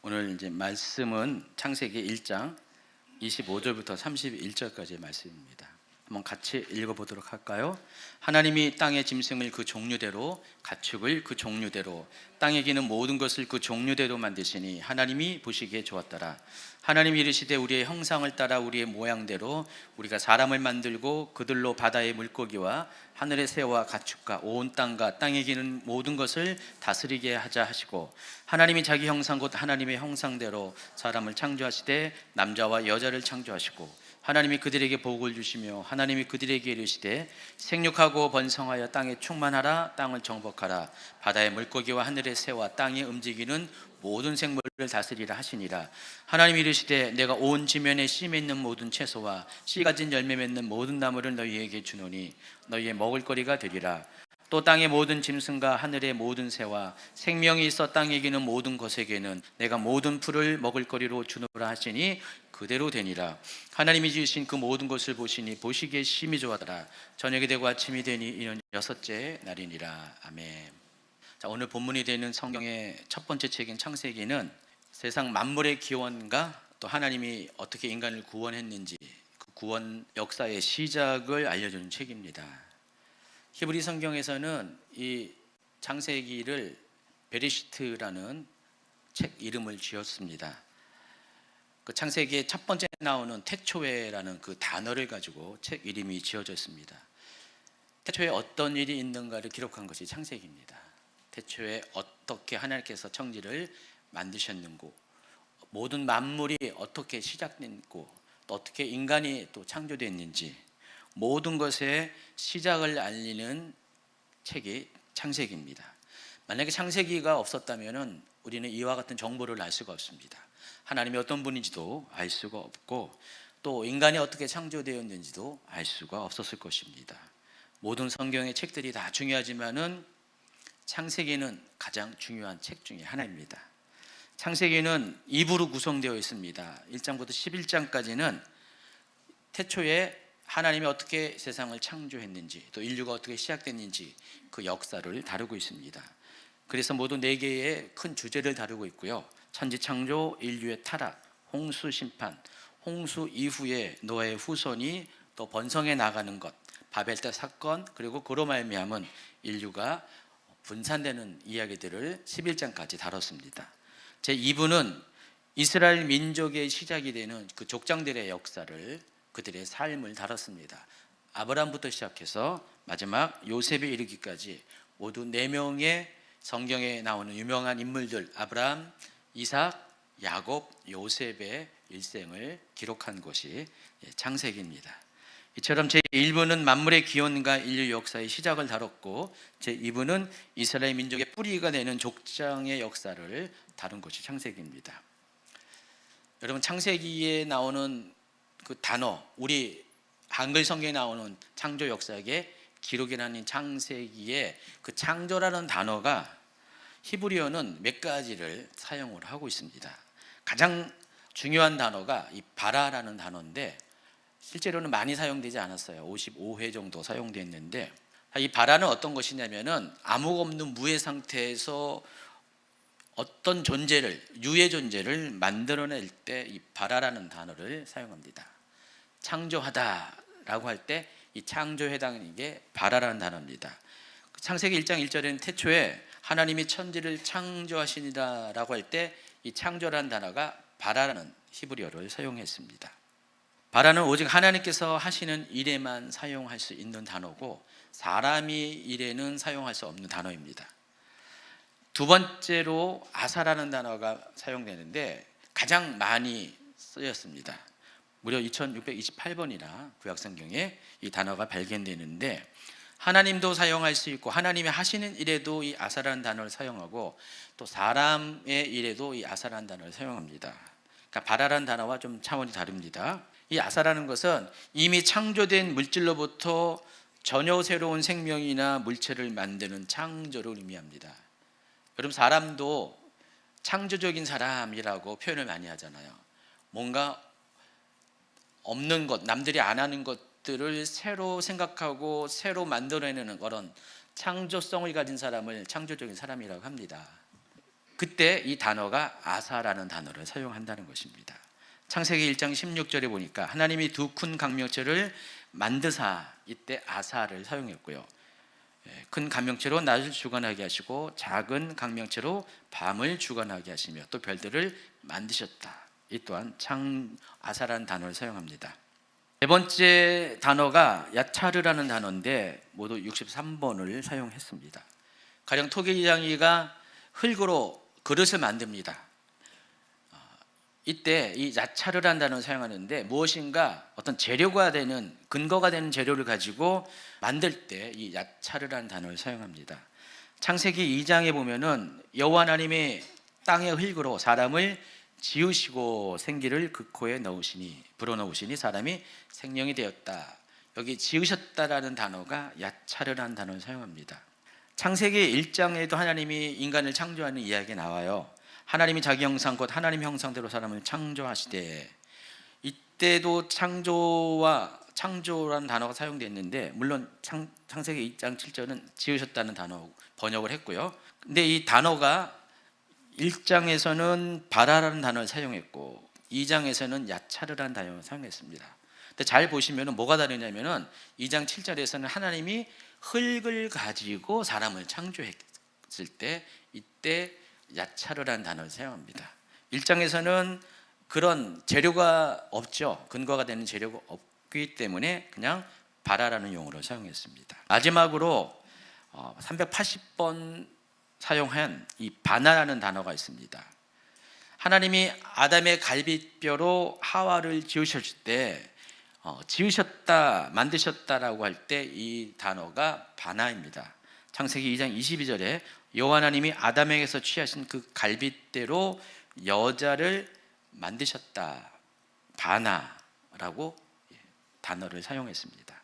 오늘 이제 말씀은 창세기 1장 25절부터 31절까지의 말씀입니다. 한번 같이 읽어보도록 할까요? 하나님이 땅의 짐승을 그 종류대로, 가축을 그 종류대로, 땅에 기는 모든 것을 그 종류대로 만드시니 하나님이 보시기에 좋았더라. 하나님이 이르시되 우리의 형상을 따라 우리의 모양대로 우리가 사람을 만들고 그들로 바다의 물고기와 하늘의 새와 가축과 온 땅과 땅에 기는 모든 것을 다스리게 하자 하시고, 하나님이 자기 형상 곧 하나님의 형상대로 사람을 창조하시되 남자와 여자를 창조하시고, 하나님이 그들에게 복을 주시며 하나님이 그들에게 이르시되 생육하고 번성하여 땅에 충만하라. 땅을 정복하라. 바다의 물고기와 하늘의 새와 땅에 움직이는 모든 생물을 다스리라 하시니라. 하나님이 이르시되 내가 온 지면에 씨 맺는 모든 채소와 씨 가진 열매 맺는 모든 나무를 너희에게 주노니 너희의 먹을거리가 되리라. 또 땅의 모든 짐승과 하늘의 모든 새와 생명이 있어 땅에 기는 모든 것에게는 내가 모든 풀을 먹을거리로 주노라 하시니 그대로 되니라. 하나님이 지으신 그 모든 것을 보시니 보시기에 심히 좋았더라. 저녁이 되고 아침이 되니 이는 여섯째 날이니라. 아멘. 자, 오늘 본문이 되는 성경의 첫 번째 책인 창세기는 세상 만물의 기원과 또 하나님이 어떻게 인간을 구원했는지 그 구원 역사의 시작을 알려주는 책입니다. 히브리 성경에서는 이 창세기를 베레시트라는 책 이름을 지었습니다. 그 창세기의 첫 번째 나오는 태초에라는 그 단어를 가지고 책 이름이 지어졌습니다. 태초에 어떤 일이 있는가를 기록한 것이 창세기입니다. 태초에 어떻게 하나님께서 천지를 만드셨는고, 모든 만물이 어떻게 시작됐고, 또 어떻게 인간이 또 창조됐는지 모든 것의 시작을 알리는 책이 창세기입니다. 만약에 창세기가 없었다면 우리는 이와 같은 정보를 알 수가 없습니다. 하나님이 어떤 분인지도 알 수가 없고, 또 인간이 어떻게 창조되었는지도 알 수가 없었을 것입니다. 모든 성경의 책들이 다 중요하지만은 창세기는 가장 중요한 책 중에 하나입니다. 창세기는 2부로 구성되어 있습니다. 1장부터 11장까지는 태초에 하나님이 어떻게 세상을 창조했는지, 또 인류가 어떻게 시작됐는지 그 역사를 다루고 있습니다. 그래서 모두 4개의 큰 주제를 다루고 있고요. 천지 창조, 인류의 타락, 홍수 심판, 홍수 이후에 노아의 후손이 또 번성해 나가는 것, 바벨탑 사건, 그리고 그로 말미암은 인류가 분산되는 이야기들을 11장까지 다뤘습니다. 제2부는 이스라엘 민족의 시작이 되는 그 족장들의 역사를, 그들의 삶을 다뤘습니다. 아브라함부터 시작해서 마지막 요셉에 이르기까지 모두 4명의 성경에 나오는 유명한 인물들, 아브라함, 이삭, 야곱, 요셉의 일생을 기록한 것이 창세기입니다. 이처럼 제1부는 만물의 기원과 인류 역사의 시작을 다뤘고, 제2부는 이스라엘 민족의 뿌리가 되는 족장의 역사를 다룬 것이 창세기입니다. 여러분, 창세기에 나오는 그 단어, 우리 한글 성경에 나오는 창조 역사의 기록이라는 창세기에 그 창조라는 단어가 히브리어는 몇 가지를 사용을 하고 있습니다. 가장 중요한 단어가 이 바라라는 단어인데 실제로는 많이 사용되지 않았어요. 55회 정도 사용됐는데, 이 바라는 어떤 것이냐면은 아무것도 없는 무의 상태에서 어떤 존재를, 유의 존재를 만들어낼 때 이 바라라는 단어를 사용합니다. 창조하다라고 할 때 이 창조에 해당하는 게 바라라는 단어입니다. 창세기 1장 1절에는 태초에 하나님이 천지를 창조하시니라라고 할 때 이 창조라는 단어가 바라라는 히브리어를 사용했습니다. 바라는 오직 하나님께서 하시는 일에만 사용할 수 있는 단어고, 사람이 일에는 사용할 수 없는 단어입니다. 두 번째로 아사라는 단어가 사용되는데 가장 많이 쓰였습니다. 무려 2628번이나 구약성경에 이 단어가 발견되는데, 하나님도 사용할 수 있고 하나님이 하시는 일에도 이 아사라는 단어를 사용하고, 또 사람의 일에도 이 아사라는 단어를 사용합니다. 그러니까 바라라는 단어와 좀 차원이 다릅니다. 이 아사라는 것은 이미 창조된 물질로부터 전혀 새로운 생명이나 물체를 만드는 창조를 의미합니다. 여러분, 사람도 창조적인 사람이라고 표현을 많이 하잖아요. 뭔가 없는 것, 남들이 안 하는 것들을 새로 생각하고 새로 만들어내는 그런 창조성을 가진 사람을 창조적인 사람이라고 합니다. 그때 이 단어가 아사라는 단어를 사용한다는 것입니다. 창세기 1장 16절에 보니까 하나님이 두 큰 강명체를 만드사, 이때 아사를 사용했고요. 큰 강명체로 낮을 주관하게 하시고 작은 강명체로 밤을 주관하게 하시며 또 별들을 만드셨다. 이 또한 아사라는 단어를 사용합니다. 네 번째 단어가 야차르라는 단어인데 모두 63번을 사용했습니다. 가령 토기장이가 흙으로 그릇을 만듭니다. 이때 이 야차르라는 단어를 사용하는데 무엇인가 어떤 재료가 되는, 근거가 되는 재료를 가지고 만들 때 이 야차르라는 단어를 사용합니다. 창세기 2장에 보면은 여호와 하나님이 땅의 흙으로 사람을 지으시고 생기를 그 코에 불어넣으시니 사람이 생명이 되었다. 여기 지으셨다라는 단어가 야차르라는 단어를 사용합니다. 창세기 1장에도 하나님이 인간을 창조하는 이야기가 나와요. 하나님이 자기 형상 곧 하나님 형상대로 사람을 창조하시되, 이때도 창조라는 단어가 사용됐는데 물론 창세기 2장 7절은 지으셨다는 단어 번역을 했고요. 근데 이 단어가 1장에서는 바라라는 단어를 사용했고 2장에서는 야차르라는 단어를 사용했습니다. 근데 잘 보시면 뭐가 다르냐면은 2장 7절에서는 하나님이 흙을 가지고 사람을 창조했을 때 이때 야차르라는 단어를 사용합니다. 1장에서는 그런 재료가 없죠. 근거가 되는 재료가 없기 때문에 그냥 바라라는 용어를 사용했습니다. 마지막으로 380번 사용한 이 바나라는 단어가 있습니다. 하나님이 아담의 갈비뼈로 하와를 지으셨을 때 지으셨다, 만드셨다라고 할 때 이 단어가 바나입니다. 창세기 2장 22절에 여호와 하나님이 아담에게서 취하신 그 갈빗대로 여자를 만드셨다, 바나라고 단어를 사용했습니다.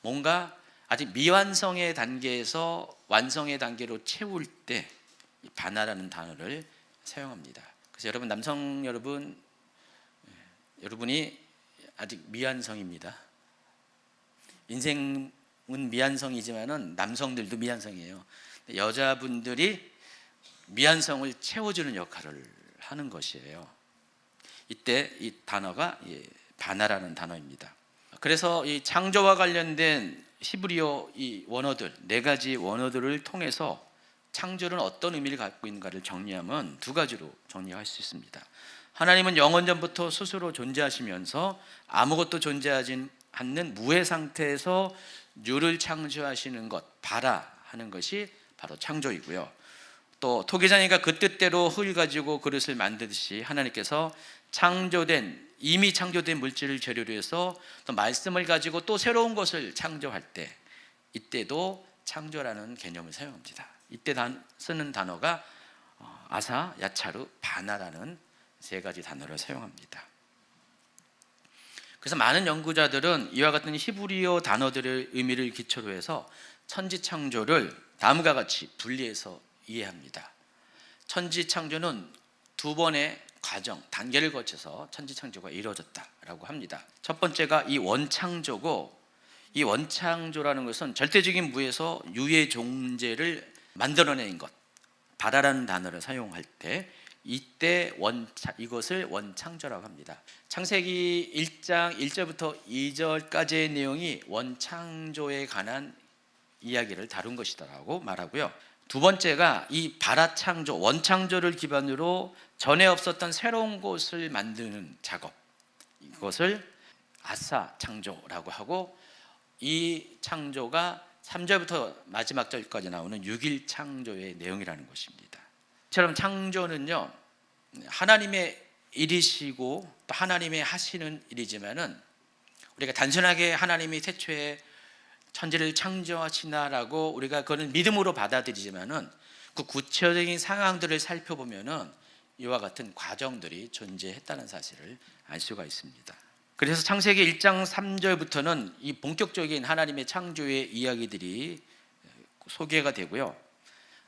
뭔가 아직 미완성의 단계에서 완성의 단계로 채울 때 바나라는 단어를 사용합니다. 그래서 여러분, 남성 여러분이 아직 미완성입니다. 인생은 미완성이지만은 남성들도 미완성이에요. 여자분들이 미완성을 채워주는 역할을 하는 것이에요. 이때 이 단어가 바나라는 단어입니다. 그래서 이 창조와 관련된 히브리어 이 원어들, 네 가지 원어들을 통해서 창조는 어떤 의미를 갖고 있는가를 정리하면 두 가지로 정리할 수 있습니다. 하나님은 영원전부터 스스로 존재하시면서 아무것도 존재하지 않는 무의 상태에서 유를 창조하시는 것, 바라 하는 것이 바로 창조이고요. 또 토기장이가 그 뜻대로 흙을 가지고 그릇을 만드듯이 하나님께서 이미 창조된 물질을 재료로 해서 또 말씀을 가지고 또 새로운 것을 창조할 때 이때도 창조라는 개념을 사용합니다. 이때 쓰는 단어가 아사, 야차르, 바나라는 세 가지 단어를 사용합니다. 그래서 많은 연구자들은 이와 같은 히브리어 단어들의 의미를 기초로 해서 천지창조를 다음과 같이 분리해서 이해합니다. 천지창조는 두 번의 과정, 단계를 거쳐서 천지창조가 이루어졌다라고 합니다. 첫 번째가 이 원창조고, 이 원창조라는 것은 절대적인 무에서 유의 존재를 만들어낸 것, 바라라는 단어를 사용할 때 이때 이것을 원창조라고 합니다. 창세기 1장 1절부터 2절까지의 내용이 원창조에 관한 이야기를 다룬 것이다라고 말하고요. 두 번째가 이 바라창조, 원창조를 기반으로 전에 없었던 새로운 것을 만드는 작업, 이것을 아사 창조라고 하고, 이 창조가 3절부터 마지막 절까지 나오는 6일 창조의 내용이라는 것입니다. 이처럼 창조는요, 하나님의 일이시고 또 하나님의 하시는 일이지만은 우리가 단순하게 하나님이 태초에 천지를 창조하시나라고 우리가 그거는 믿음으로 받아들이지만은 그 구체적인 상황들을 살펴보면은 이와 같은 과정들이 존재했다는 사실을 알 수가 있습니다. 그래서 창세기 1장 3절부터는 이 본격적인 하나님의 창조의 이야기들이 소개가 되고요.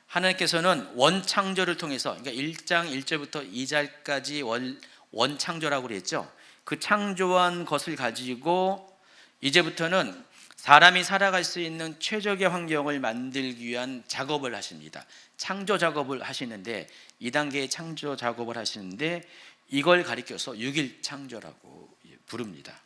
하나님께서는 원창조를 통해서, 그러니까 1장 1절부터 2절까지 원창조라고 그랬죠. 그 창조한 것을 가지고 이제부터는 사람이 살아갈 수 있는 최적의 환경을 만들기 위한 작업을 하십니다. 창조 작업을 하시는데, 2단계의 창조 작업을 하시는데 이걸 가리켜서 6일 창조라고 부릅니다.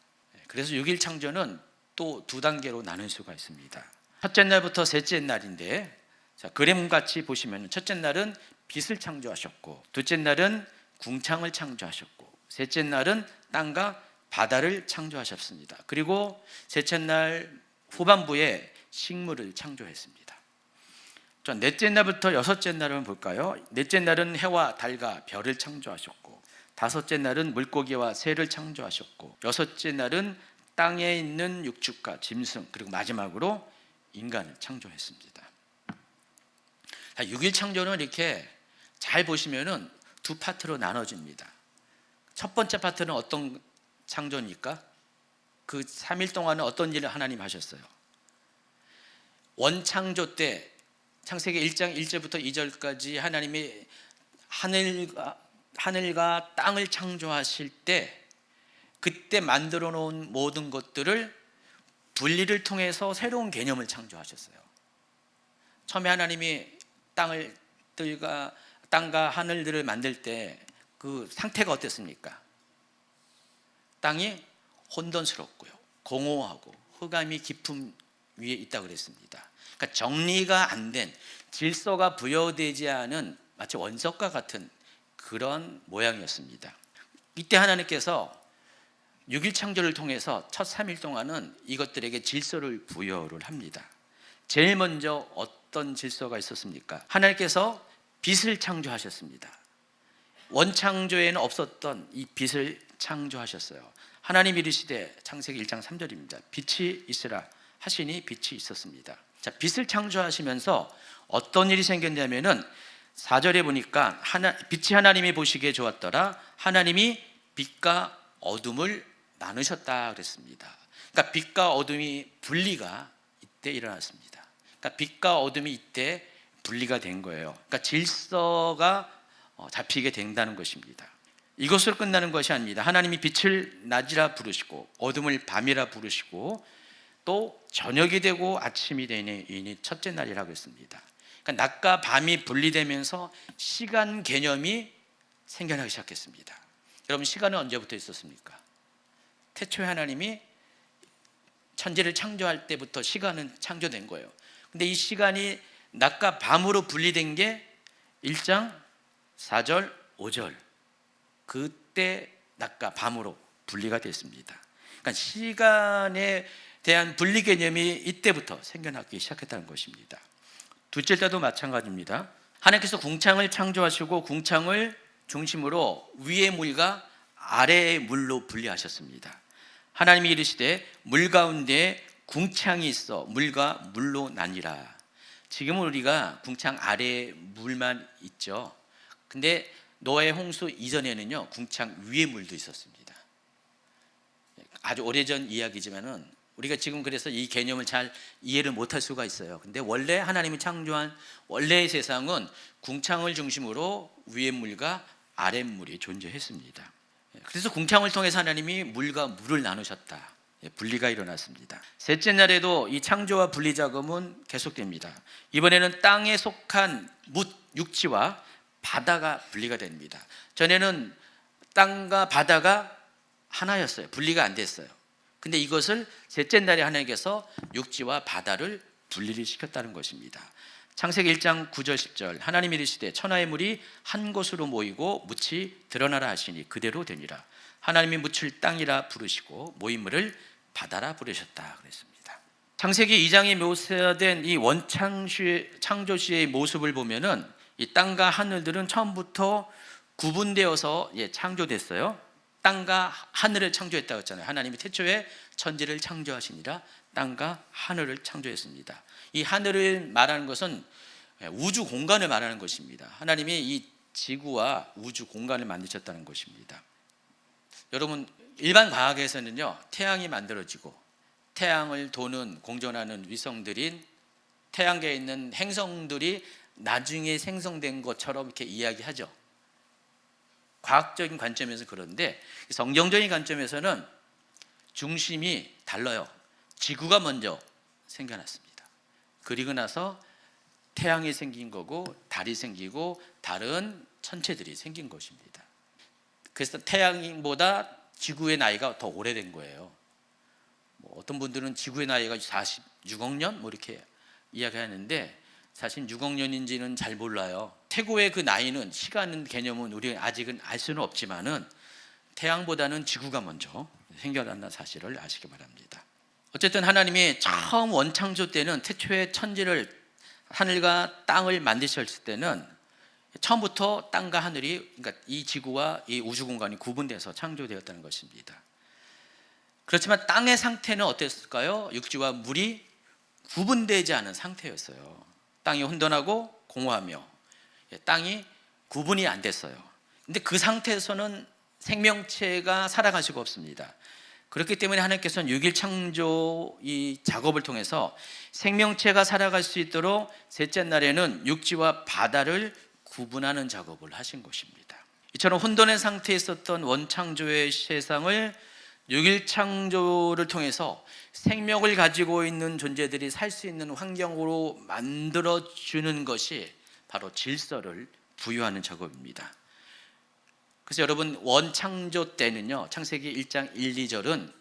그래서 6일 창조는 또 2단계로 나눌 수가 있습니다. 첫째 날부터 셋째 날인데, 자, 그림같이 보시면 첫째 날은 빛을 창조하셨고, 둘째 날은 궁창을 창조하셨고, 셋째 날은 땅과 바다를 창조하셨습니다. 그리고 셋째 날 후반부에 식물을 창조했습니다. 자, 넷째 날부터 여섯째 날은 볼까요? 넷째 날은 해와 달과 별을 창조하셨고, 다섯째 날은 물고기와 새를 창조하셨고, 여섯째 날은 땅에 있는 육축과 짐승, 그리고 마지막으로 인간을 창조했습니다. 6일 창조는 이렇게 잘 보시면은 두 파트로 나눠집니다. 첫 번째 파트는 어떤 창조입니까? 그 3일 동안은 어떤 일을 하나님 하셨어요? 원창조 때 창세기 1장 1절부터 2절까지 하나님이 하늘과 땅을 창조하실 때, 그때 만들어 놓은 모든 것들을 분리를 통해서 새로운 개념을 창조하셨어요. 처음에 하나님이 땅과 하늘들을 만들 때 그 상태가 어땠습니까? 땅이 혼돈스럽고요, 공허하고 흑암이 깊음 위에 있다고 그랬습니다. 그러니까 정리가 안 된, 질서가 부여되지 않은 마치 원석과 같은 그런 모양이었습니다. 이때 하나님께서 6일 창조를 통해서 첫 3일 동안은 이것들에게 질서를 부여를 합니다. 제일 먼저 어떤 질서가 있었습니까? 하나님께서 빛을 창조하셨습니다. 원창조에는 없었던 이 빛을 창조하셨어요. 하나님 이르시되, 창세기 1장 3절입니다. 빛이 있으라 하시니 빛이 있었습니다. 자, 빛을 창조하시면서 어떤 일이 생겼냐면은 4절에 보니까 빛이 하나님이 보시기에 좋았더라. 하나님이 빛과 어둠을 나누셨다 그랬습니다. 그러니까 빛과 어둠이 분리가 이때 일어났습니다. 그러니까 빛과 어둠이 이때 분리가 된 거예요. 그러니까 질서가 잡히게 된다는 것입니다. 이것으로 끝나는 것이 아닙니다. 하나님이 빛을 낮이라 부르시고 어둠을 밤이라 부르시고 또 저녁이 되고 아침이 되니 첫째 날이라고 했습니다. 그러니까 낮과 밤이 분리되면서 시간 개념이 생겨나기 시작했습니다. 여러분, 시간은 언제부터 있었습니까? 태초에 하나님이 천지를 창조할 때부터 시간은 창조된 거예요. 근데 이 시간이 낮과 밤으로 분리된 게 1장 4절 5절, 그때 낮과 밤으로 분리가 됐습니다. 그러니까 시간에 대한 분리 개념이 이때부터 생겨나기 시작했다는 것입니다. 둘째 때도 마찬가지입니다. 하나님께서 궁창을 창조하시고 궁창을 중심으로 위의 물과 아래의 물로 분리하셨습니다. 하나님이 이르시되 물 가운데 궁창이 있어 물과 물로 나뉘라. 지금은 우리가 궁창 아래에 물만 있죠. 근데 노아의 홍수 이전에는요, 궁창 위에 물도 있었습니다. 아주 오래전 이야기지만은 우리가 지금 그래서 이 개념을 잘 이해를 못할 수가 있어요. 근데 원래 하나님이 창조한 원래의 세상은 궁창을 중심으로 위의 물과 아랫물이 존재했습니다. 그래서 궁창을 통해서 하나님이 물과 물을 나누셨다. 분리가 일어났습니다. 셋째 날에도 이 창조와 분리 작업은 계속됩니다. 이번에는 땅에 속한 육지와 바다가 분리가 됩니다. 전에는 땅과 바다가 하나였어요. 분리가 안 됐어요. 근데 이것을 셋째 날에 하나님께서 육지와 바다를 분리를 시켰다는 것입니다. 창세기 1장 9절 10절, 하나님이 이르시되 천하의 물이 한 곳으로 모이고 묻이 드러나라 하시니 그대로 되니라. 하나님이 묻을 땅이라 부르시고 모인 물을 바다라 부르셨다 그랬습니다. 창세기 2장에 묘사된 이 원창조시의 모습을 보면은 이 땅과 하늘들은 처음부터 구분되어서 창조됐어요. 땅과 하늘을 창조했다고 했잖아요. 하나님이 태초에 천지를 창조하시니라 땅과 하늘을 창조했습니다. 이 하늘을 말하는 것은 우주 공간을 말하는 것입니다. 하나님이 이 지구와 우주 공간을 만드셨다는 것입니다. 여러분, 일반 과학에서는요, 태양이 만들어지고 태양을 도는 공전하는 위성들인 태양계에 있는 행성들이 나중에 생성된 것처럼 이렇게 이야기하죠. 과학적인 관점에서 그런데 성경적인 관점에서는 중심이 달라요. 지구가 먼저 생겨났습니다. 그리고 나서 태양이 생긴 거고 달이 생기고 다른 천체들이 생긴 것입니다. 그래서 태양보다 지구의 나이가 더 오래된 거예요. 어떤 분들은 지구의 나이가 46억 년 이렇게 이야기하는데 사실 6억 년인지는 잘 몰라요. 태고의 그 나이는 시간 개념은 우리 아직은 알 수는 없지만은 태양보다는 지구가 먼저 생겨났다는 사실을 아시기 바랍니다. 어쨌든 하나님이 처음 원창조 때는 태초에 천지를 하늘과 땅을 만드셨을 때는 처음부터 땅과 하늘이 그러니까 이 지구와 이 우주 공간이 구분돼서 창조되었다는 것입니다. 그렇지만 땅의 상태는 어땠을까요? 육지와 물이 구분되지 않은 상태였어요. 땅이 혼돈하고 공허하며 땅이 구분이 안 됐어요. 근데 그 상태에서는 생명체가 살아갈 수가 없습니다. 그렇기 때문에 하나님께서는 6일 창조 이 작업을 통해서 생명체가 살아갈 수 있도록 셋째 날에는 육지와 바다를 구분하는 작업을 하신 것입니다. 이처럼 혼돈의 상태에 있었던 원창조의 세상을 6일 창조를 통해서 생명을 가지고 있는 존재들이 살 수 있는 환경으로 만들어주는 것이 바로 질서를 부여하는 작업입니다. 그래서 여러분 원창조 때는요, 창세기 1장 1, 2절은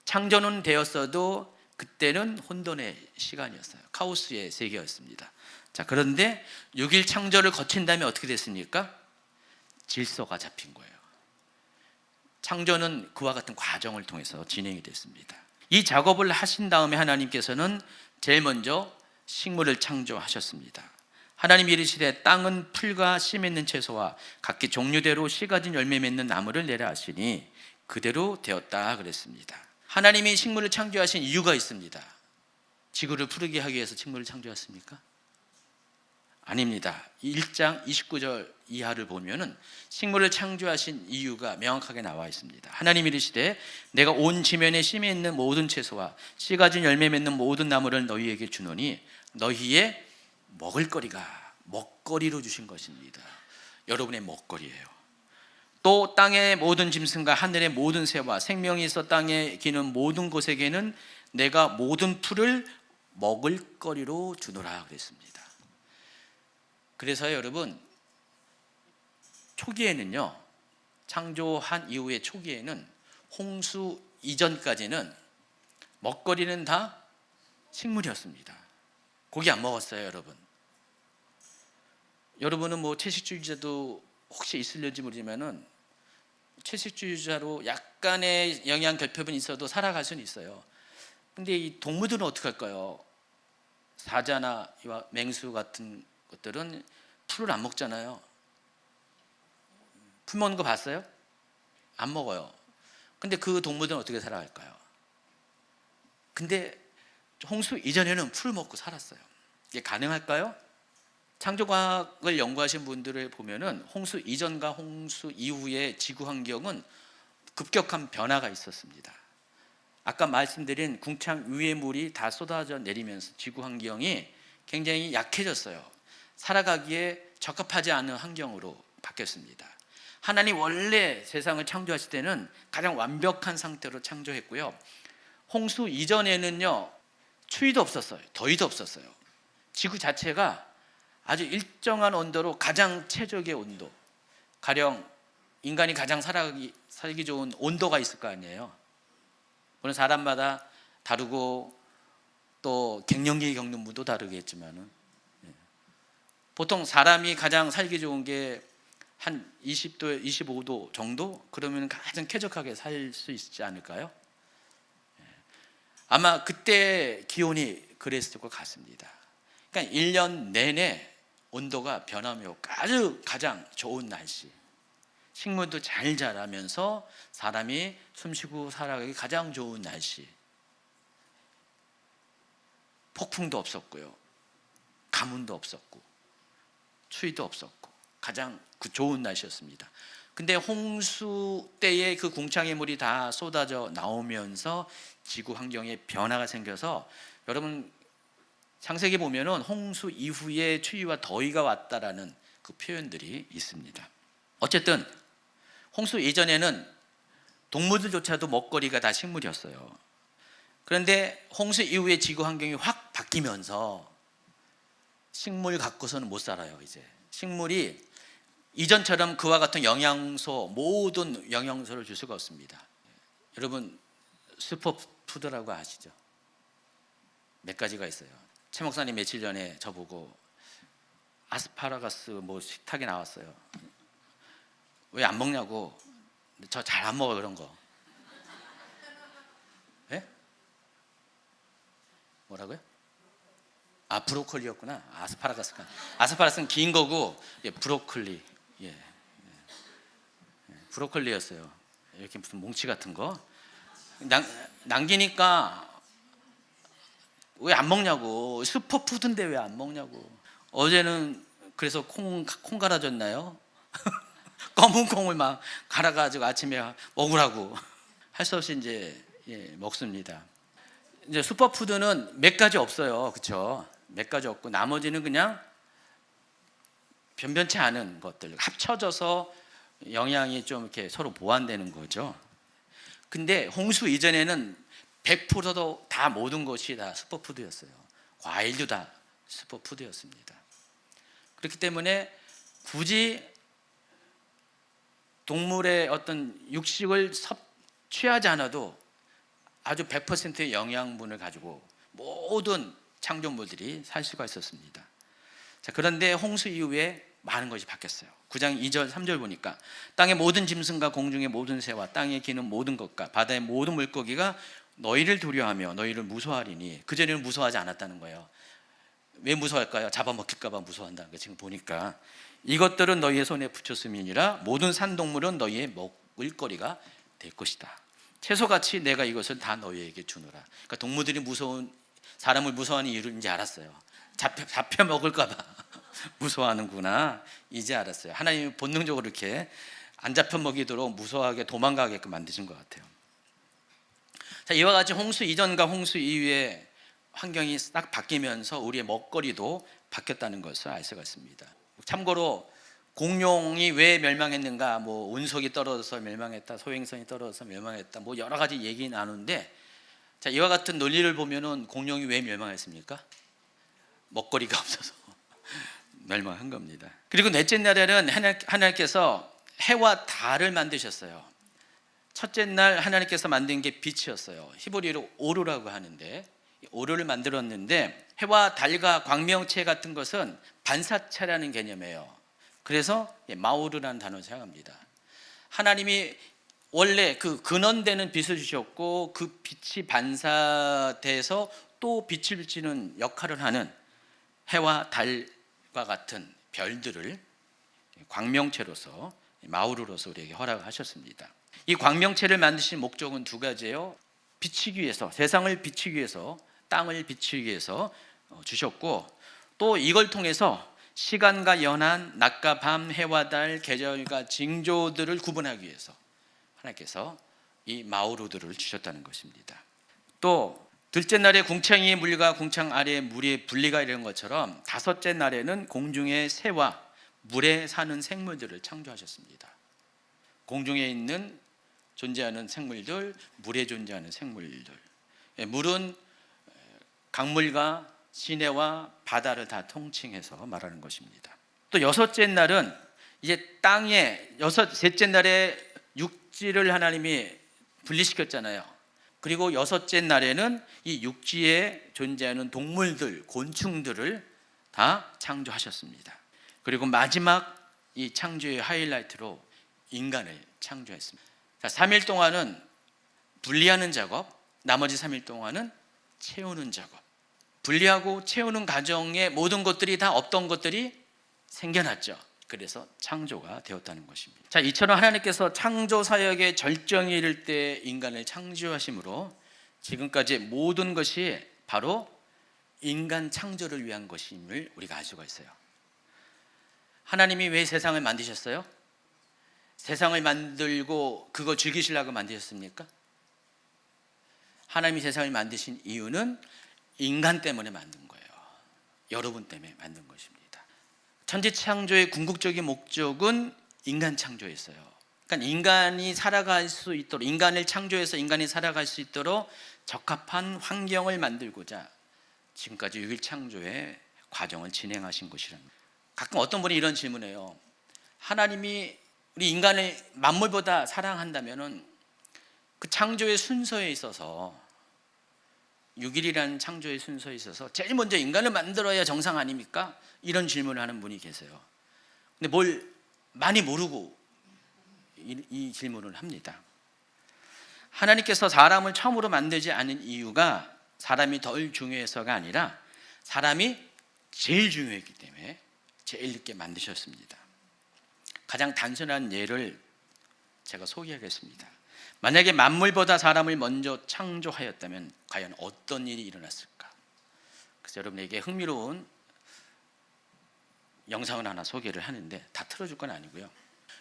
창조는 되었어도 그때는 혼돈의 시간이었어요. 카오스의 세계였습니다. 자, 그런데 6일 창조를 거친 다음에 어떻게 됐습니까? 질서가 잡힌 거예요. 창조는 그와 같은 과정을 통해서 진행이 됐습니다. 이 작업을 하신 다음에 하나님께서는 제일 먼저 식물을 창조하셨습니다. 하나님이 이르시되 땅은 풀과 씨 맺는 채소와 각기 종류대로 씨 가진 열매 맺는 나무를 내라 하시니 그대로 되었다 그랬습니다. 하나님이 식물을 창조하신 이유가 있습니다. 지구를 푸르게 하기 위해서 식물을 창조했습니까? 아닙니다. 1장 29절 이하를 보면은 식물을 창조하신 이유가 명확하게 나와 있습니다. 하나님이 이르시되 내가 온 지면에 씨 맺는 모든 채소와 씨 가진 열매 맺는 모든 나무를 너희에게 주노니 너희의 먹거리로 주신 것입니다. 여러분의 먹거리예요. 또 땅의 모든 짐승과 하늘의 모든 새와 생명이 있어 땅에 기는 모든 곳에게는 내가 모든 풀을 먹을거리로 주노라 그랬습니다. 그래서 여러분 초기에는요, 창조한 이후의 초기에는 홍수 이전까지는 먹거리는 다 식물이었습니다. 고기 안 먹었어요, 여러분. 여러분은 뭐 채식주의자도 혹시 있을지 모르지만은 채식주의자로 약간의 영양 결핍은 있어도 살아갈 수는 있어요. 근데 이 동물들은 어떻게 할까요? 사자나 맹수 같은 것들은 풀을 안 먹잖아요. 풀 먹는 거 봤어요? 안 먹어요. 근데 그 동물들은 어떻게 살아갈까요? 근데 홍수 이전에는 풀 먹고 살았어요. 이게 가능할까요? 창조과학을 연구하신 분들을 보면은 홍수 이전과 홍수 이후의 지구 환경은 급격한 변화가 있었습니다. 아까 말씀드린 궁창 위의 물이 다 쏟아져 내리면서 지구 환경이 굉장히 약해졌어요. 살아가기에 적합하지 않은 환경으로 바뀌었습니다. 하나님 원래 세상을 창조하실 때는 가장 완벽한 상태로 창조했고요. 홍수 이전에는요, 추위도 없었어요. 더위도 없었어요. 지구 자체가 아주 일정한 온도로 가장 최적의 온도, 가령 인간이 가장 살기 좋은 온도가 있을 거 아니에요. 물론 사람마다 다르고 또 갱년기 겪는 분도 다르겠지만은 보통 사람이 가장 살기 좋은 게 한 20도, 25도 정도? 그러면 가장 쾌적하게 살 수 있지 않을까요? 아마 그때 기온이 그랬을 것 같습니다. 그러니까 1년 내내 온도가 변하며 아주 가장 좋은 날씨, 식물도 잘 자라면서 사람이 숨쉬고 살아가기 가장 좋은 날씨, 폭풍도 없었고요, 가뭄도 없었고 추위도 없었고 가장 좋은 날씨였습니다. 근데 홍수 때에 그 궁창의 물이 다 쏟아져 나오면서 지구 환경에 변화가 생겨서 여러분 창세기 보면은 홍수 이후에 추위와 더위가 왔다라는 그 표현들이 있습니다. 어쨌든 홍수 이전에는 동물들조차도 먹거리가 다 식물이었어요. 그런데 홍수 이후에 지구 환경이 확 바뀌면서 식물 갖고서는 못 살아요. 이제 식물이 이전처럼 그와 같은 영양소, 모든 영양소를 줄 수가 없습니다. 여러분 슈퍼푸드라고 아시죠? 몇 가지가 있어요. 최 목사님 며칠 전에 저보고 아스파라거스 뭐 식탁에 나왔어요. 왜 안 먹냐고. 저 잘 안 먹어 그런 거. 예? 뭐라고요? 아, 브로콜리였구나. 아스파라거스가. 아스파라거스는 긴 거고, 예, 브로콜리. 예, 브로콜리였어요. 이렇게 무슨 뭉치 같은 거. 남기니까 왜 안 먹냐고. 슈퍼푸드인데 왜 안 먹냐고. 어제는 그래서 콩 갈아줬나요? 검은 콩을 막 갈아가지고 아침에 먹으라고. 할 수 없이 이제 먹습니다. 이제 슈퍼푸드는 몇 가지 없어요, 그렇죠? 몇 가지 없고 나머지는 그냥 변변치 않은 것들 합쳐져서 영양이 좀 이렇게 서로 보완되는 거죠. 근데 홍수 이전에는 100%도 다 모든 것이 다 슈퍼푸드였어요. 과일도 다 슈퍼푸드였습니다. 그렇기 때문에 굳이 동물의 어떤 육식을 취하지 않아도 아주 100%의 영양분을 가지고 모든 창조물들이 살 수가 있었습니다. 자, 그런데 홍수 이후에 많은 것이 바뀌었어요. 9장 2절 3절 보니까 땅의 모든 짐승과 공중의 모든 새와 땅에 기는 모든 것과 바다의 모든 물고기가 너희를 두려워하며 너희를 무서워하리니, 그전에는 무서워하지 않았다는 거예요. 왜 무서워할까요? 잡아먹힐까 봐 무서워한다는 거예요. 지금 보니까 이것들은 너희의 손에 붙였음이니라 모든 산동물은 너희의 먹을거리가 될 것이다. 채소같이 내가 이것을 다 너희에게 주노라. 그러니까 동물들이 사람을 무서워하는 이유를 이제 알았어요. 잡혀 먹을까 봐 무서워하는구나 이제 알았어요. 하나님이 본능적으로 이렇게 안 잡혀 먹이도록 무서워하게 도망가게끔 만드신 것 같아요. 자, 이와 같이 홍수 이전과 홍수 이후에 환경이 딱 바뀌면서 우리의 먹거리도 바뀌었다는 것을 알 수가 있습니다. 참고로 공룡이 왜 멸망했는가, 뭐 운석이 떨어져서 멸망했다, 소행성이 떨어져서 멸망했다, 뭐 여러 가지 얘기 나누는데, 자, 이와 같은 논리를 보면은 공룡이 왜 멸망했습니까? 먹거리가 없어서 멸망한 겁니다. 그리고 넷째 날에는 하나님께서 해와 달을 만드셨어요. 첫째 날 하나님께서 만든 게 빛이었어요. 히브리어로 오르라고 하는데, 오르를 만들었는데 해와 달과 광명체 같은 것은 반사체라는 개념이에요. 그래서 마오르라는 단어를 사용합니다. 하나님이 원래 그 근원되는 빛을 주셨고 그 빛이 반사돼서 또 빛을 비치는 역할을 하는 해와 달과 같은 별들을 광명체로서, 마오르로서 우리에게 허락하셨습니다. 이 광명체를 만드신 목적은 두 가지예요. 비치기 위해서, 세상을 비치기 위해서, 땅을 비치기 위해서 주셨고, 또 이걸 통해서 시간과 연한, 낮과 밤, 해와 달, 계절과 징조들을 구분하기 위해서 하나님께서 이 마오르들을 주셨다는 것입니다. 또 둘째 날에 궁창 위의 물과 궁창 아래의 물의 분리가 이런 것처럼 다섯째 날에는 공중의 새와 물에 사는 생물들을 창조하셨습니다. 공중에 있는 존재하는 생물들, 물에 존재하는 생물들. 물은 강물과 시내와 바다를 다 통칭해서 말하는 것입니다. 또 여섯째 날은 이제 셋째 날에 육지를 하나님이 분리시켰잖아요. 그리고 여섯째 날에는 이 육지에 존재하는 동물들, 곤충들을 다 창조하셨습니다. 그리고 마지막 이 창조의 하이라이트로 인간을 창조했습니다. 자, 3일 동안은 분리하는 작업, 나머지 3일 동안은 채우는 작업. 분리하고 채우는 과정에 모든 것들이 다 없던 것들이 생겨났죠. 그래서 창조가 되었다는 것입니다. 자, 이처럼 하나님께서 창조 사역의 절정에 이를 때 인간을 창조하심으로 지금까지 모든 것이 바로 인간 창조를 위한 것임을 우리가 알 수가 있어요. 하나님이 왜 세상을 만드셨어요? 세상을 만들고 그거 즐기시려고 만드셨습니까? 하나님이 세상을 만드신 이유는 인간 때문에 만든 거예요. 여러분 때문에 만든 것입니다. 천지 창조의 궁극적인 목적은 인간 창조였어요. 그러니까 인간이 살아갈 수 있도록, 인간을 창조해서 인간이 살아갈 수 있도록 적합한 환경을 만들고자 지금까지 6일 창조의 과정을 진행하신 것이랍니다. 가끔 어떤 분이 이런 질문해요. 하나님이 우리 인간을 만물보다 사랑한다면은 그 창조의 순서에 있어서 6일이라는 창조의 순서에 있어서 제일 먼저 인간을 만들어야 정상 아닙니까? 이런 질문을 하는 분이 계세요. 근데 뭘 많이 모르고 이 질문을 합니다. 하나님께서 사람을 처음으로 만들지 않은 이유가 사람이 덜 중요해서가 아니라 사람이 제일 중요했기 때문에 제일 늦게 만드셨습니다. 가장 단순한 예를 제가 소개하겠습니다. 만약에 만물보다 사람을 먼저 창조하였다면 과연 어떤 일이 일어났을까? 그래서 여러분에게 흥미로운 영상을 하나 소개를 하는데 다 틀어줄 건 아니고요.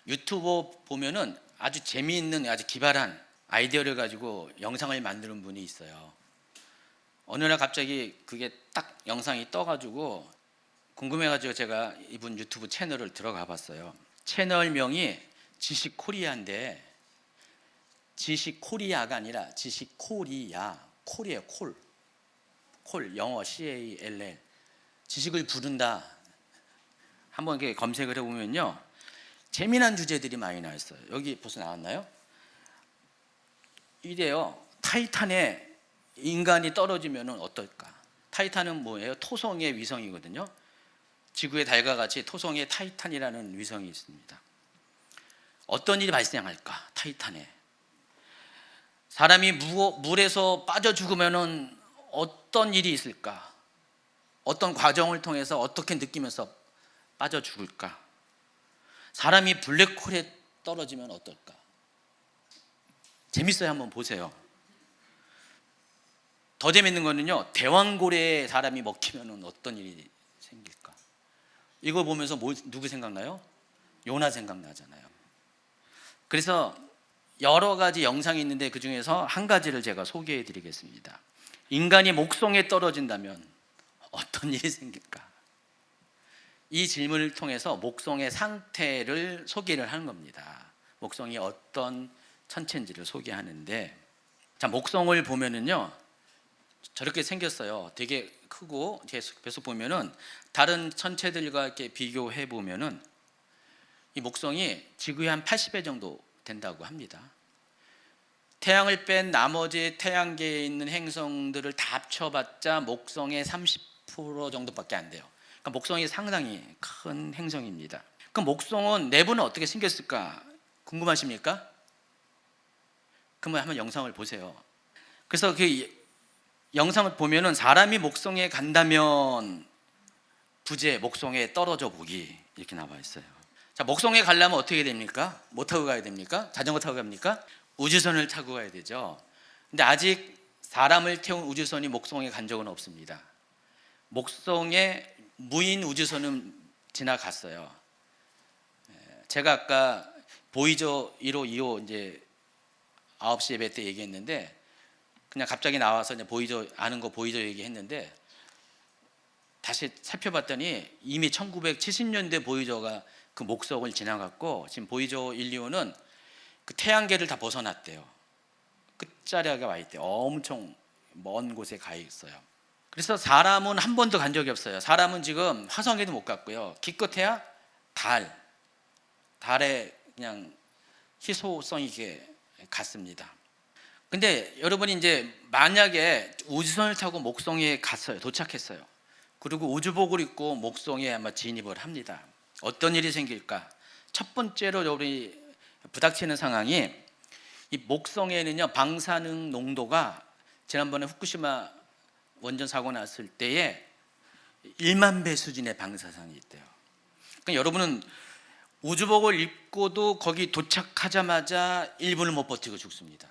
유튜브 보면은 아주 재미있는, 아주 기발한 아이디어를 가지고 영상을 만드는 분이 있어요. 어느 날 갑자기 그게 딱 영상이 떠가지고 궁금해가지고 제가 이분 유튜브 채널을 들어가 봤어요. 채널명이 지식코리아인데 지식코리아가 아니라 지식코리아, 콜이에요. 콜, 영어 CALL, 지식을 부른다. 한번 이렇게 검색을 해보면요, 재미난 주제들이 많이 나왔어요. 여기 벌써 나왔나요? 이래요. 타이탄에 인간이 떨어지면 어떨까? 타이탄은 뭐예요? 토성의 위성이거든요. 지구의 달과 같이 토성에 타이탄이라는 위성이 있습니다. 어떤 일이 발생할까? 타이탄에 사람이 물에서 빠져 죽으면 어떤 일이 있을까? 어떤 과정을 통해서 어떻게 느끼면서 빠져 죽을까? 사람이 블랙홀에 떨어지면 어떨까? 재밌어요. 한번 보세요. 더 재밌는 거는요, 대왕고래에 사람이 먹히면 어떤 일이 생길까? 이거 보면서 누구 생각나요? 요나 생각나잖아요. 그래서 여러 가지 영상이 있는데 그 중에서 한 가지를 제가 소개해 드리겠습니다. 인간이 목성에 떨어진다면 어떤 일이 생길까? 이 질문을 통해서 목성의 상태를 소개를 하는 겁니다. 목성이 어떤 천체인지를 소개하는데, 자, 목성을 보면은요 저렇게 생겼어요. 되게 크고 계속 보면은 다른 천체들과 이렇게 비교해 보면은 이 목성이 지구의 한 80배 정도 된다고 합니다. 태양을 뺀 나머지 태양계에 있는 행성들을 다 합쳐봤자 목성의 30% 정도밖에 안 돼요. 그러니까 목성이 상당히 큰 행성입니다. 그럼 목성은 내부는 어떻게 생겼을까 궁금하십니까? 그러면 한번 영상을 보세요. 그래서 그 영상을 보면은 사람이 목성에 간다면 부재 목성에 떨어져 보기 이렇게 나와 있어요. 자, 목성에 가려면 어떻게 됩니까? 뭐 타고 가야 됩니까? 자전거 타고 갑니까? 우주선을 타고 가야 되죠. 근데 아직 사람을 태운 우주선이 목성에 간 적은 없습니다. 목성에 무인 우주선은 지나갔어요. 제가 아까 보이저 1호, 2호 이제 9시 예배 때 얘기했는데 그냥 갑자기 나와서 이제 보이저 아는 거 보이저 얘기했는데 다시 살펴봤더니 이미 1970년대 보이저가 그 목성을 지나갔고 지금 보이저 1, 2호는 그 태양계를 다 벗어났대요. 끝자락에 와 있대요. 엄청 먼 곳에 가 있어요. 그래서 사람은 한 번도 간 적이 없어요. 사람은 지금 화성에도 못 갔고요. 기껏해야 달에 그냥 희소성 있게 갔습니다. 근데 여러분이 이제 만약에 우주선을 타고 목성에 갔어요. 도착했어요. 그리고 우주복을 입고 목성에 아마 진입을 합니다. 어떤 일이 생길까? 첫 번째로 우리 부닥치는 상황이 이 목성에는요 방사능 농도가 지난번에 후쿠시마 원전 사고 났을 때에 1만 배 수준의 방사선이 있대요. 그러니까 여러분은 우주복을 입고도 거기 도착하자마자 1분을 못 버티고 죽습니다.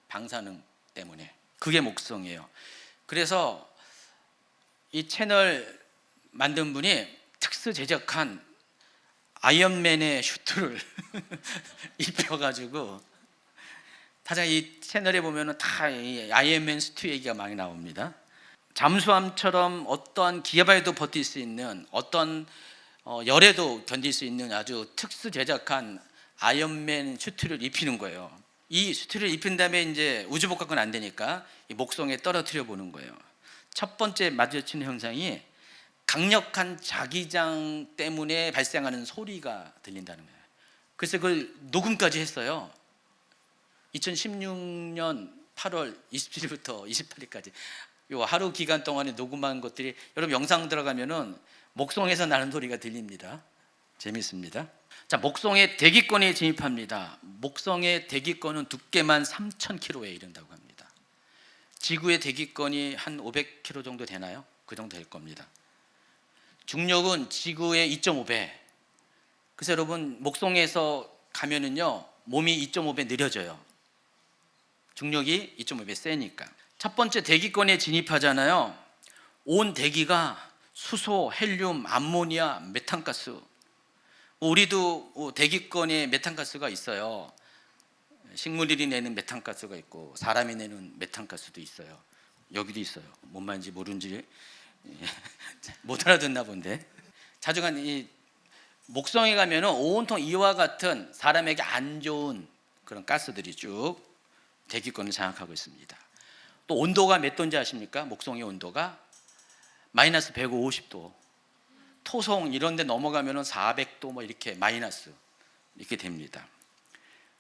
방사능 때문에. 그게 목성이에요. 그래서 이 채널 만든 분이 특수 제작한 아이언맨의 슈트를 입혀가지고 타자 이 채널에 보면은 다 아이언맨 슈트 얘기가 많이 나옵니다. 잠수함처럼 어떠한 기압에도 버틸 수 있는 어떤 열에도 견딜 수 있는 아주 특수 제작한 아이언맨 슈트를 입히는 거예요. 이 슈트를 입힌 다음에 이제 우주복합은 안 되니까 이 목성에 떨어뜨려 보는 거예요. 첫 번째 마주치는 현상이 강력한 자기장 때문에 발생하는 소리가 들린다는 거예요. 그래서 그걸 녹음까지 했어요. 2016년 8월 27일부터 28일까지 요 하루 기간 동안에 녹음한 것들이 여러분 영상 들어가면은 목성에서 나는 소리가 들립니다. 재밌습니다. 자, 목성의 대기권에 진입합니다. 목성의 대기권은 두께만 3,000km에 이른다고 합니다. 지구의 대기권이 한 500km 정도 되나요? 그 정도 될 겁니다. 중력은 지구의 2.5배. 그래서 여러분 목성에서 가면은요 몸이 2.5배 느려져요. 중력이 2.5배 세니까. 첫 번째 대기권에 진입하잖아요. 온 대기가 수소, 헬륨, 암모니아, 메탄가스. 우리도 대기권에 메탄가스가 있어요. 식물들이 내는 메탄가스가 있고 사람이 내는 메탄가스도 있어요. 여기도 있어요. 뭔 말인지 모르는지 못 알아듣나 본데. 자주간 이 목성에 가면은 온통 이와 같은 사람에게 안 좋은 그런 가스들이 쭉 대기권을 장악하고 있습니다. 또 온도가 몇 도인지 아십니까? 목성의 온도가 마이너스 150도. 토성 이런 데 넘어가면은 400도 뭐 이렇게 마이너스 이렇게 됩니다.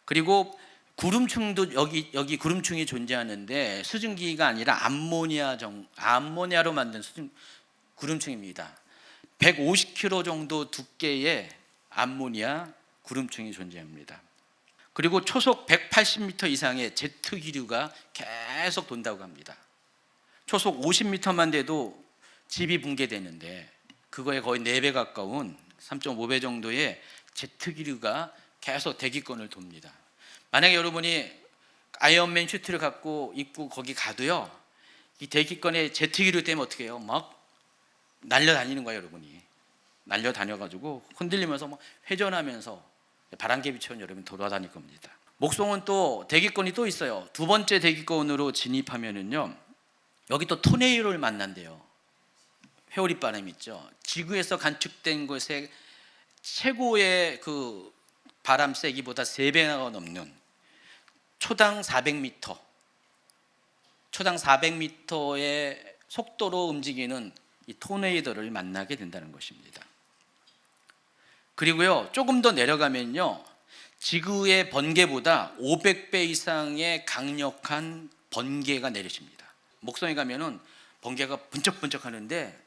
그리고 구름층도 여기 구름층이 존재하는데 수증기가 아니라 암모니아로 만든 구름층입니다. 150km 정도 두께의 암모니아 구름층이 존재합니다. 그리고 초속 180m 이상의 제트 기류가 계속 돈다고 합니다. 초속 50m만 돼도 집이 붕괴되는데 그거에 거의 4배 가까운 3.5배 정도의 제트 기류가 계속 대기권을 돕니다. 만약에 여러분이 아이언맨 슈트를 갖고 입고 거기 가도요, 이 대기권의 제트 기류 때문에 어떻게 해요? 막 날려다니는 거예요, 여러분이. 날려다녀가지고 흔들리면서 막 회전하면서 바람개비처럼 여러분 돌아다닐 겁니다. 목성은 또 대기권이 또 있어요. 두 번째 대기권으로 진입하면은요, 여기 또 토네이도를 만난대요. 회오리 바람 있죠. 지구에서 관측된 곳의 최고의 그 바람 세기보다 3배가 넘는 초당 400m, 초당 400m의 속도로 움직이는 이 토네이도를 만나게 된다는 것입니다. 그리고요, 조금 더 내려가면요, 지구의 번개보다 500배 이상의 강력한 번개가 내려집니다. 목성에 가면은 번개가 번쩍번쩍 하는데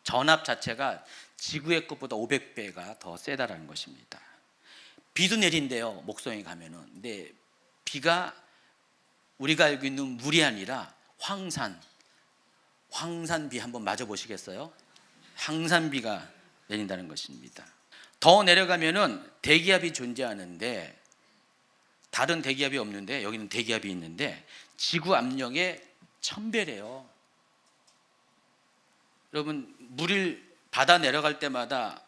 전압 자체가 지구의 것보다 500배가 더 세다라는 것입니다. 비도 내린대요, 목성에 가면은. 근데 비가 우리가 알고 있는 물이 아니라 황산비 한번 맞아 보시겠어요? 황산비가 내린다는 것입니다. 더 내려가면은 대기압이 존재하는데 다른 대기압이 없는데 여기는 대기압이 있는데 지구 압력의 1000배래요. 여러분 물을 바다 내려갈 때마다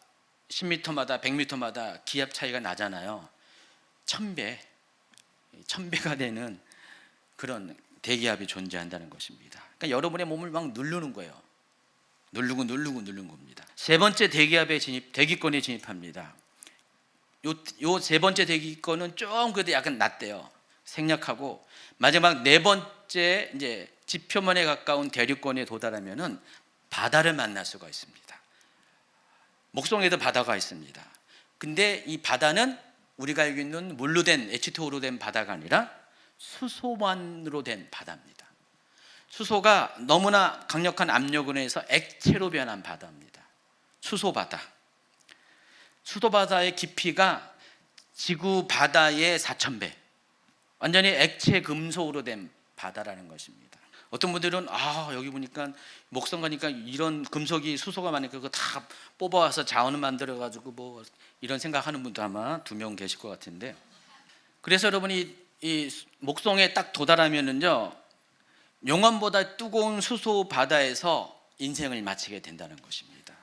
10m마다 100m마다 기압 차이가 나잖아요. 1000배가 되는 그런 대기압이 존재한다는 것입니다. 그러니까 여러분의 몸을 막 누르는 거예요. 누르는 겁니다. 세 번째 대기권에 진입합니다. 요 세 번째 대기권은 좀 그래도 약간 낮대요. 생략하고 마지막 네 번째 이제 지표면에 가까운 대류권에 도달하면은 바다를 만날 수가 있습니다. 목성에도 바다가 있습니다. 근데 이 바다는 우리가 알고 있는 물로 된 H2O로 된 바다가 아니라 수소만으로 된 바다입니다. 수소가 너무나 강력한 압력으로 해서 액체로 변한 바다입니다. 수소바다. 수소바다의 깊이가 지구 바다의 4000배. 완전히 액체 금속으로 된 바다라는 것입니다. 어떤 분들은 여기 보니까 목성 가니까 이런 금속이 수소가 많으니까 그거 다 뽑아와서 자원을 만들어 가지고 뭐 이런 생각하는 분도 아마 2명 계실 것 같은데, 그래서 여러분이 이 목성에 딱 도달하면은요, 용암보다 뜨거운 수소 바다에서 인생을 마치게 된다는 것입니다.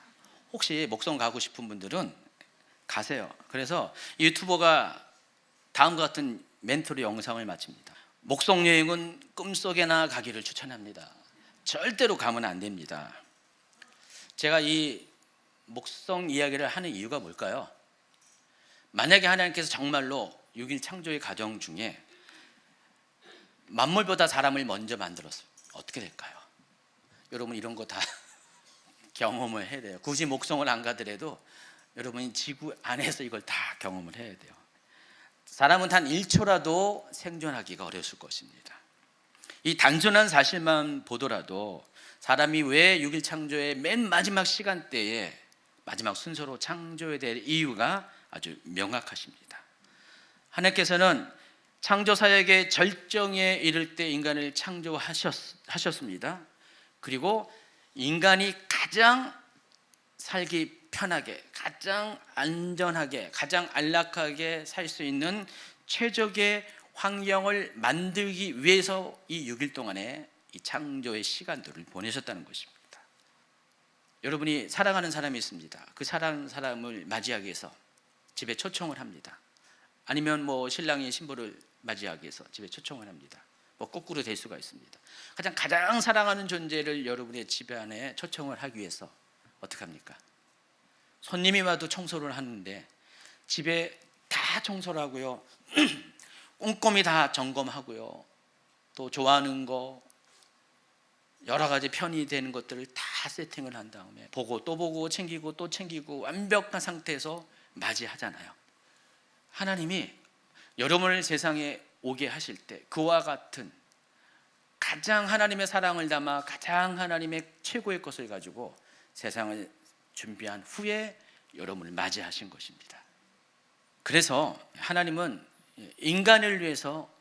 혹시 목성 가고 싶은 분들은 가세요. 그래서 유튜버가 다음과 같은 멘토로 영상을 마칩니다. 목성 여행은 꿈속에나 가기를 추천합니다. 절대로 가면 안 됩니다. 제가 이 목성 이야기를 하는 이유가 뭘까요? 만약에 하나님께서 정말로 6일 창조의 과정 중에 만물보다 사람을 먼저 만들었어요. 어떻게 될까요? 여러분 이런 거 다 경험을 해야 돼요. 굳이 목성을 안 가더라도 여러분이 지구 안에서 이걸 다 경험을 해야 돼요. 사람은 단 1초라도 생존하기가 어려웠을 것입니다. 이 단순한 사실만 보더라도 사람이 왜 6일 창조의 맨 마지막 시간대에 마지막 순서로 창조해야 될 이유가 아주 명확하십니다. 하나님께서는 창조 사역의 절정에 이를 때 인간을 창조하셨습니다. 그리고 인간이 가장 살기 편하게, 가장 안전하게, 가장 안락하게 살 수 있는 최적의 환경을 만들기 위해서 이 6일 동안의 이 창조의 시간들을 보내셨다는 것입니다. 여러분이 사랑하는 사람이 있습니다. 그 사랑하는 사람을 맞이하기 위해서 집에 초청을 합니다. 아니면 뭐 신랑이 신부를 맞이하기 위해서 집에 초청을 합니다. 뭐 거꾸로 될 수가 있습니다. 가장 사랑하는 존재를 여러분의 집 안에 초청을 하기 위해서 어떻게 합니까? 손님이 와도 청소를 하는데 집에 다 청소를 하고요. 꼼꼼히 다 점검하고요. 또 좋아하는 거 여러 가지 편의 되는 것들을 다 세팅을 한 다음에 보고 또 보고 챙기고 또 챙기고 완벽한 상태에서 맞이하잖아요. 하나님이 여러분을 세상에 오게 하실 때 그와 같은 가장 하나님의 사랑을 담아 가장 하나님의 최고의 것을 가지고 세상을 준비한 후에 여러분을 맞이하신 것입니다. 그래서 하나님은 인간을 위해서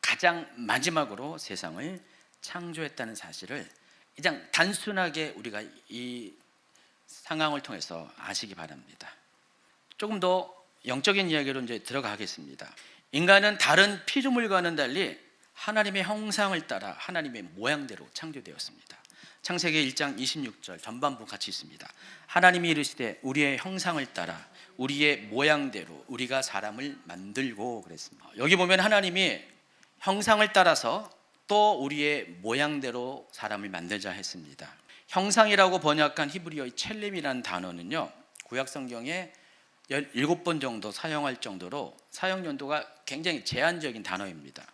가장 마지막으로 세상을 창조했다는 사실을 그냥 단순하게 우리가 이 상황을 통해서 아시기 바랍니다. 조금 더 영적인 이야기로 이제 들어가겠습니다. 인간은 다른 피조물과는 달리 하나님의 형상을 따라 하나님의 모양대로 창조되었습니다. 창세기 1장 26절 전반부 같이 있습니다. 하나님이 이르시되 우리의 형상을 따라 우리의 모양대로 우리가 사람을 만들고 그랬습니다. 여기 보면 하나님이 형상을 따라서 또 우리의 모양대로 사람을 만들자 했습니다. 형상이라고 번역한 히브리어의 첼렘이라는 단어는요, 구약 성경에 17번 정도 사용할 정도로 사용 연도가 굉장히 제한적인 단어입니다.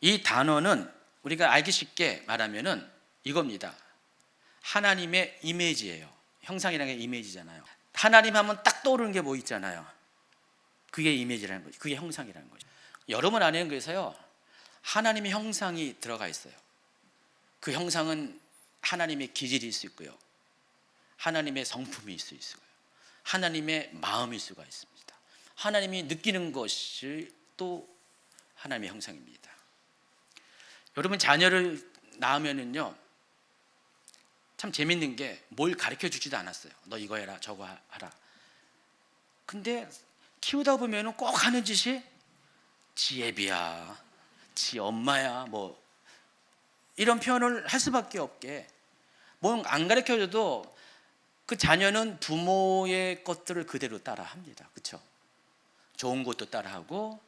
이 단어는 우리가 알기 쉽게 말하면은 이겁니다. 하나님의 이미지예요. 형상이라는 게 이미지잖아요. 하나님 하면 딱 떠오르는 게 뭐 있잖아요. 그게 이미지라는 거죠. 그게 형상이라는 거죠. 여러분 안에는 그래서요, 하나님의 형상이 들어가 있어요. 그 형상은 하나님의 기질일 수 있고요, 하나님의 성품일 수 있고요, 하나님의 마음일 수가 있습니다. 하나님이 느끼는 것이 또 하나님의 형상입니다. 여러분 자녀를 낳으면은요, 참 재밌는 게 뭘 가르쳐 주지도 않았어요. 너 이거 해라 저거 하라. 근데 키우다 보면은 꼭 하는 짓이 지 애비야, 지 엄마야, 뭐 이런 표현을 할 수밖에 없게, 뭐 안 가르쳐줘도 그 자녀는 부모의 것들을 그대로 따라합니다. 그렇죠? 좋은 것도 따라하고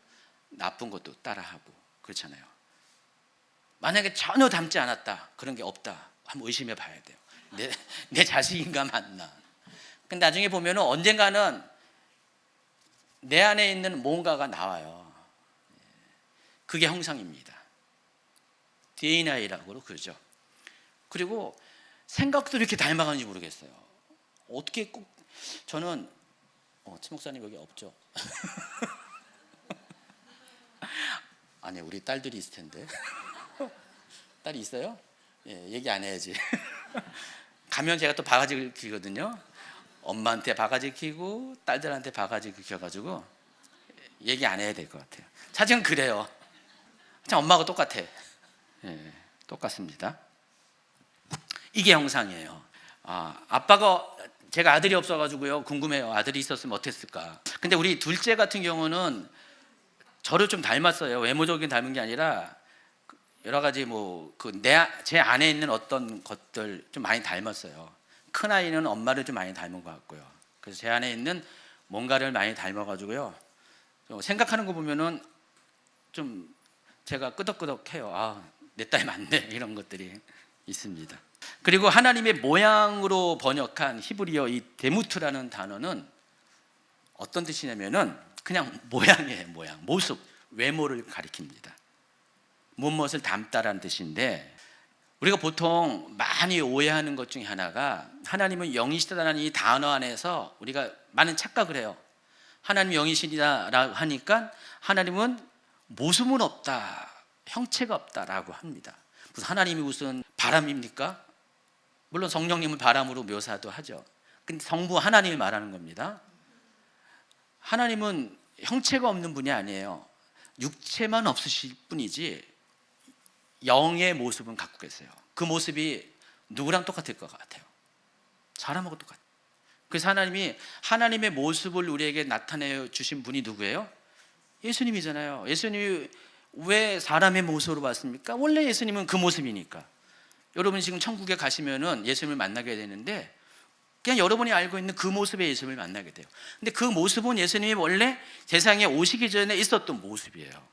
나쁜 것도 따라하고 그렇잖아요. 만약에 전혀 닮지 않았다, 그런 게 없다, 한번 의심해 봐야 돼요. 내 자식인가 맞나. 근데 나중에 보면은 언젠가는 내 안에 있는 뭔가가 나와요. 그게 형상입니다. DNA라고 그러죠. 그리고 생각도 이렇게 닮아가는지 모르겠어요. 어떻게 꼭 저는 치 목사님 여기 없죠? 아니 우리 딸들이 있을 텐데. 딸이 있어요? 예, 얘기 안 해야지. 가면 제가 또 바가지를 키거든요. 엄마한테 바가지 키고 딸들한테 바가지 키워가지고 얘기 안 해야 될 것 같아요. 사실은 그래요. 참 엄마하고 똑같아. 예, 똑같습니다. 이게 형상이에요. 아빠가, 제가 아들이 없어가지고요, 궁금해요. 아들이 있었으면 어땠을까. 근데 우리 둘째 같은 경우는 저를 좀 닮았어요. 외모적인 닮은 게 아니라 여러 가지 제 안에 있는 어떤 것들 좀 많이 닮았어요. 큰 아이는 엄마를 좀 많이 닮은 것 같고요. 그래서 제 안에 있는 뭔가를 많이 닮아가지고요, 생각하는 거 보면은 좀 제가 끄덕끄덕해요. 내 딸 맞네, 이런 것들이 있습니다. 그리고 하나님의 모양으로 번역한 히브리어 이 데무트라는 단어는 어떤 뜻이냐면은 그냥 모양이에요. 모양, 모습, 외모를 가리킵니다. 무엇을 담다라는 뜻인데, 우리가 보통 많이 오해하는 것 중에 하나가 하나님은 영이시다라는 이 단어 안에서 우리가 많은 착각을 해요. 하나님 영이시다라고 하니까 하나님은 모습은 없다, 형체가 없다라고 합니다. 무슨 하나님이 무슨 바람입니까? 물론 성령님을 바람으로 묘사도 하죠. 근데 성부 하나님을 말하는 겁니다. 하나님은 형체가 없는 분이 아니에요. 육체만 없으실 뿐이지 영의 모습은 갖고 계세요. 그 모습이 누구랑 똑같을 것 같아요? 사람하고 똑같아요. 그래서 하나님이 하나님의 모습을 우리에게 나타내 주신 분이 누구예요? 예수님이잖아요. 예수님이 왜 사람의 모습으로 왔습니까? 원래 예수님은 그 모습이니까. 여러분 지금 천국에 가시면은 예수님을 만나게 되는데 그냥 여러분이 알고 있는 그 모습의 예수님을 만나게 돼요. 근데 그 모습은 예수님이 원래 세상에 오시기 전에 있었던 모습이에요.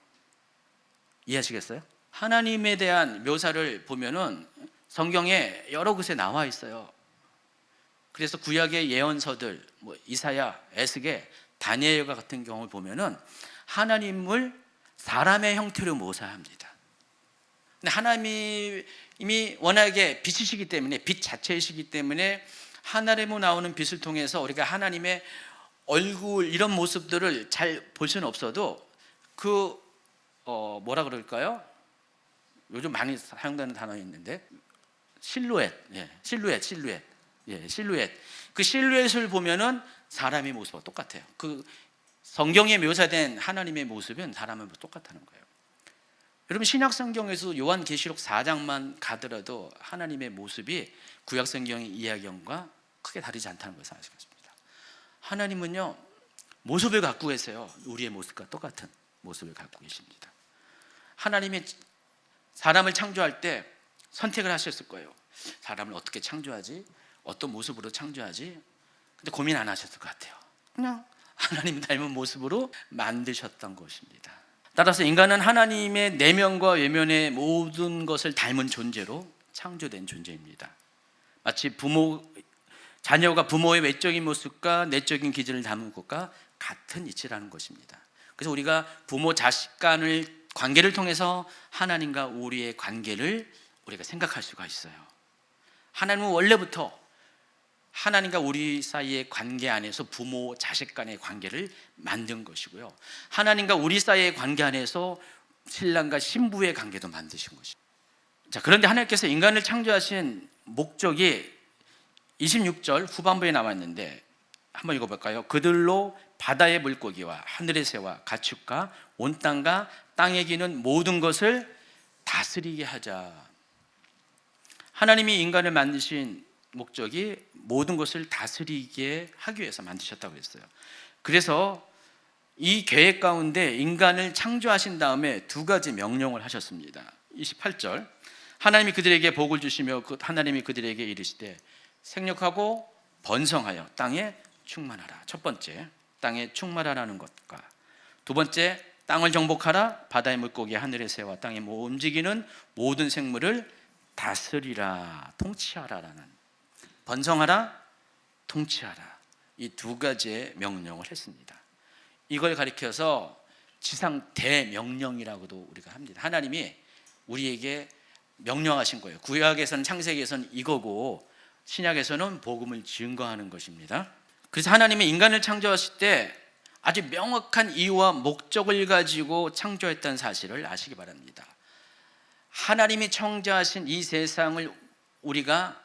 이해하시겠어요? 하나님에 대한 묘사를 보면은 성경에 여러 곳에 나와 있어요. 그래서 구약의 예언서들, 이사야, 에스겔, 다니엘과 같은 경우를 보면은 하나님을 사람의 형태로 묘사합니다. 근데 하나님이 워낙에 빛이시기 때문에, 빛 자체이시기 때문에 하늘에서 나오는 빛을 통해서 우리가 하나님의 얼굴 이런 모습들을 잘 볼 수는 없어도 그 뭐라 그럴까요? 요즘 많이 사용되는 단어 있는데 실루엣. 그 실루엣을 보면은 사람의 모습과 똑같아요. 그 성경에 묘사된 하나님의 모습은 사람의 모습과 똑같다는 거예요. 여러분 신약 성경에서 요한계시록 4장만 가더라도 하나님의 모습이 구약 성경의 이야기와 크게 다르지 않다는 것을 아시겠습니다. 하나님은요 모습을 갖고 계세요. 우리의 모습과 똑같은 모습을 갖고 계십니다. 하나님이 사람을 창조할 때 선택을 하셨을 거예요. 사람을 어떻게 창조하지? 어떤 모습으로 창조하지? 근데 고민 안 하셨을 것 같아요. 그냥 하나님 닮은 모습으로 만드셨던 것입니다. 따라서 인간은 하나님의 내면과 외면의 모든 것을 닮은 존재로 창조된 존재입니다. 마치 자녀가 부모의 외적인 모습과 내적인 기질을 담은 것과 같은 이치라는 것입니다. 그래서 우리가 부모 자식 간의 관계를 통해서 하나님과 우리의 관계를 우리가 생각할 수가 있어요. 하나님은 원래부터 하나님과 우리 사이의 관계 안에서 부모 자식 간의 관계를 만든 것이고요, 하나님과 우리 사이의 관계 안에서 신랑과 신부의 관계도 만드신 것입니다. 자, 그런데 하나님께서 인간을 창조하신 목적이 26절 후반부에 나와 있는데 한번 읽어볼까요? 그들로 바다의 물고기와 하늘의 새와 가축과 온 땅과 땅에 기는 모든 것을 다스리게 하자. 하나님이 인간을 만드신 목적이 모든 것을 다스리게 하기 위해서 만드셨다고 했어요. 그래서 이 계획 가운데 인간을 창조하신 다음에 두 가지 명령을 하셨습니다. 28절 하나님이 그들에게 복을 주시며 하나님이 그들에게 이르시되 생육하고 번성하여 땅에 충만하라. 첫 번째, 땅에 충만하라는 것과 두 번째, 땅을 정복하라. 바다의 물고기, 하늘의 새와 땅에 움직이는 모든 생물을 다스리라, 통치하라라는, 번성하라, 통치하라, 이 두 가지의 명령을 했습니다. 이걸 가리켜서 지상 대명령이라고도 우리가 합니다. 하나님이 우리에게 명령하신 거예요. 구약에서는 창세기에서는 이거고 신약에서는 복음을 증거하는 것입니다. 그래서 하나님이 인간을 창조하실 때 아주 명확한 이유와 목적을 가지고 창조했다는 사실을 아시기 바랍니다. 하나님이 창조하신 이 세상을 우리가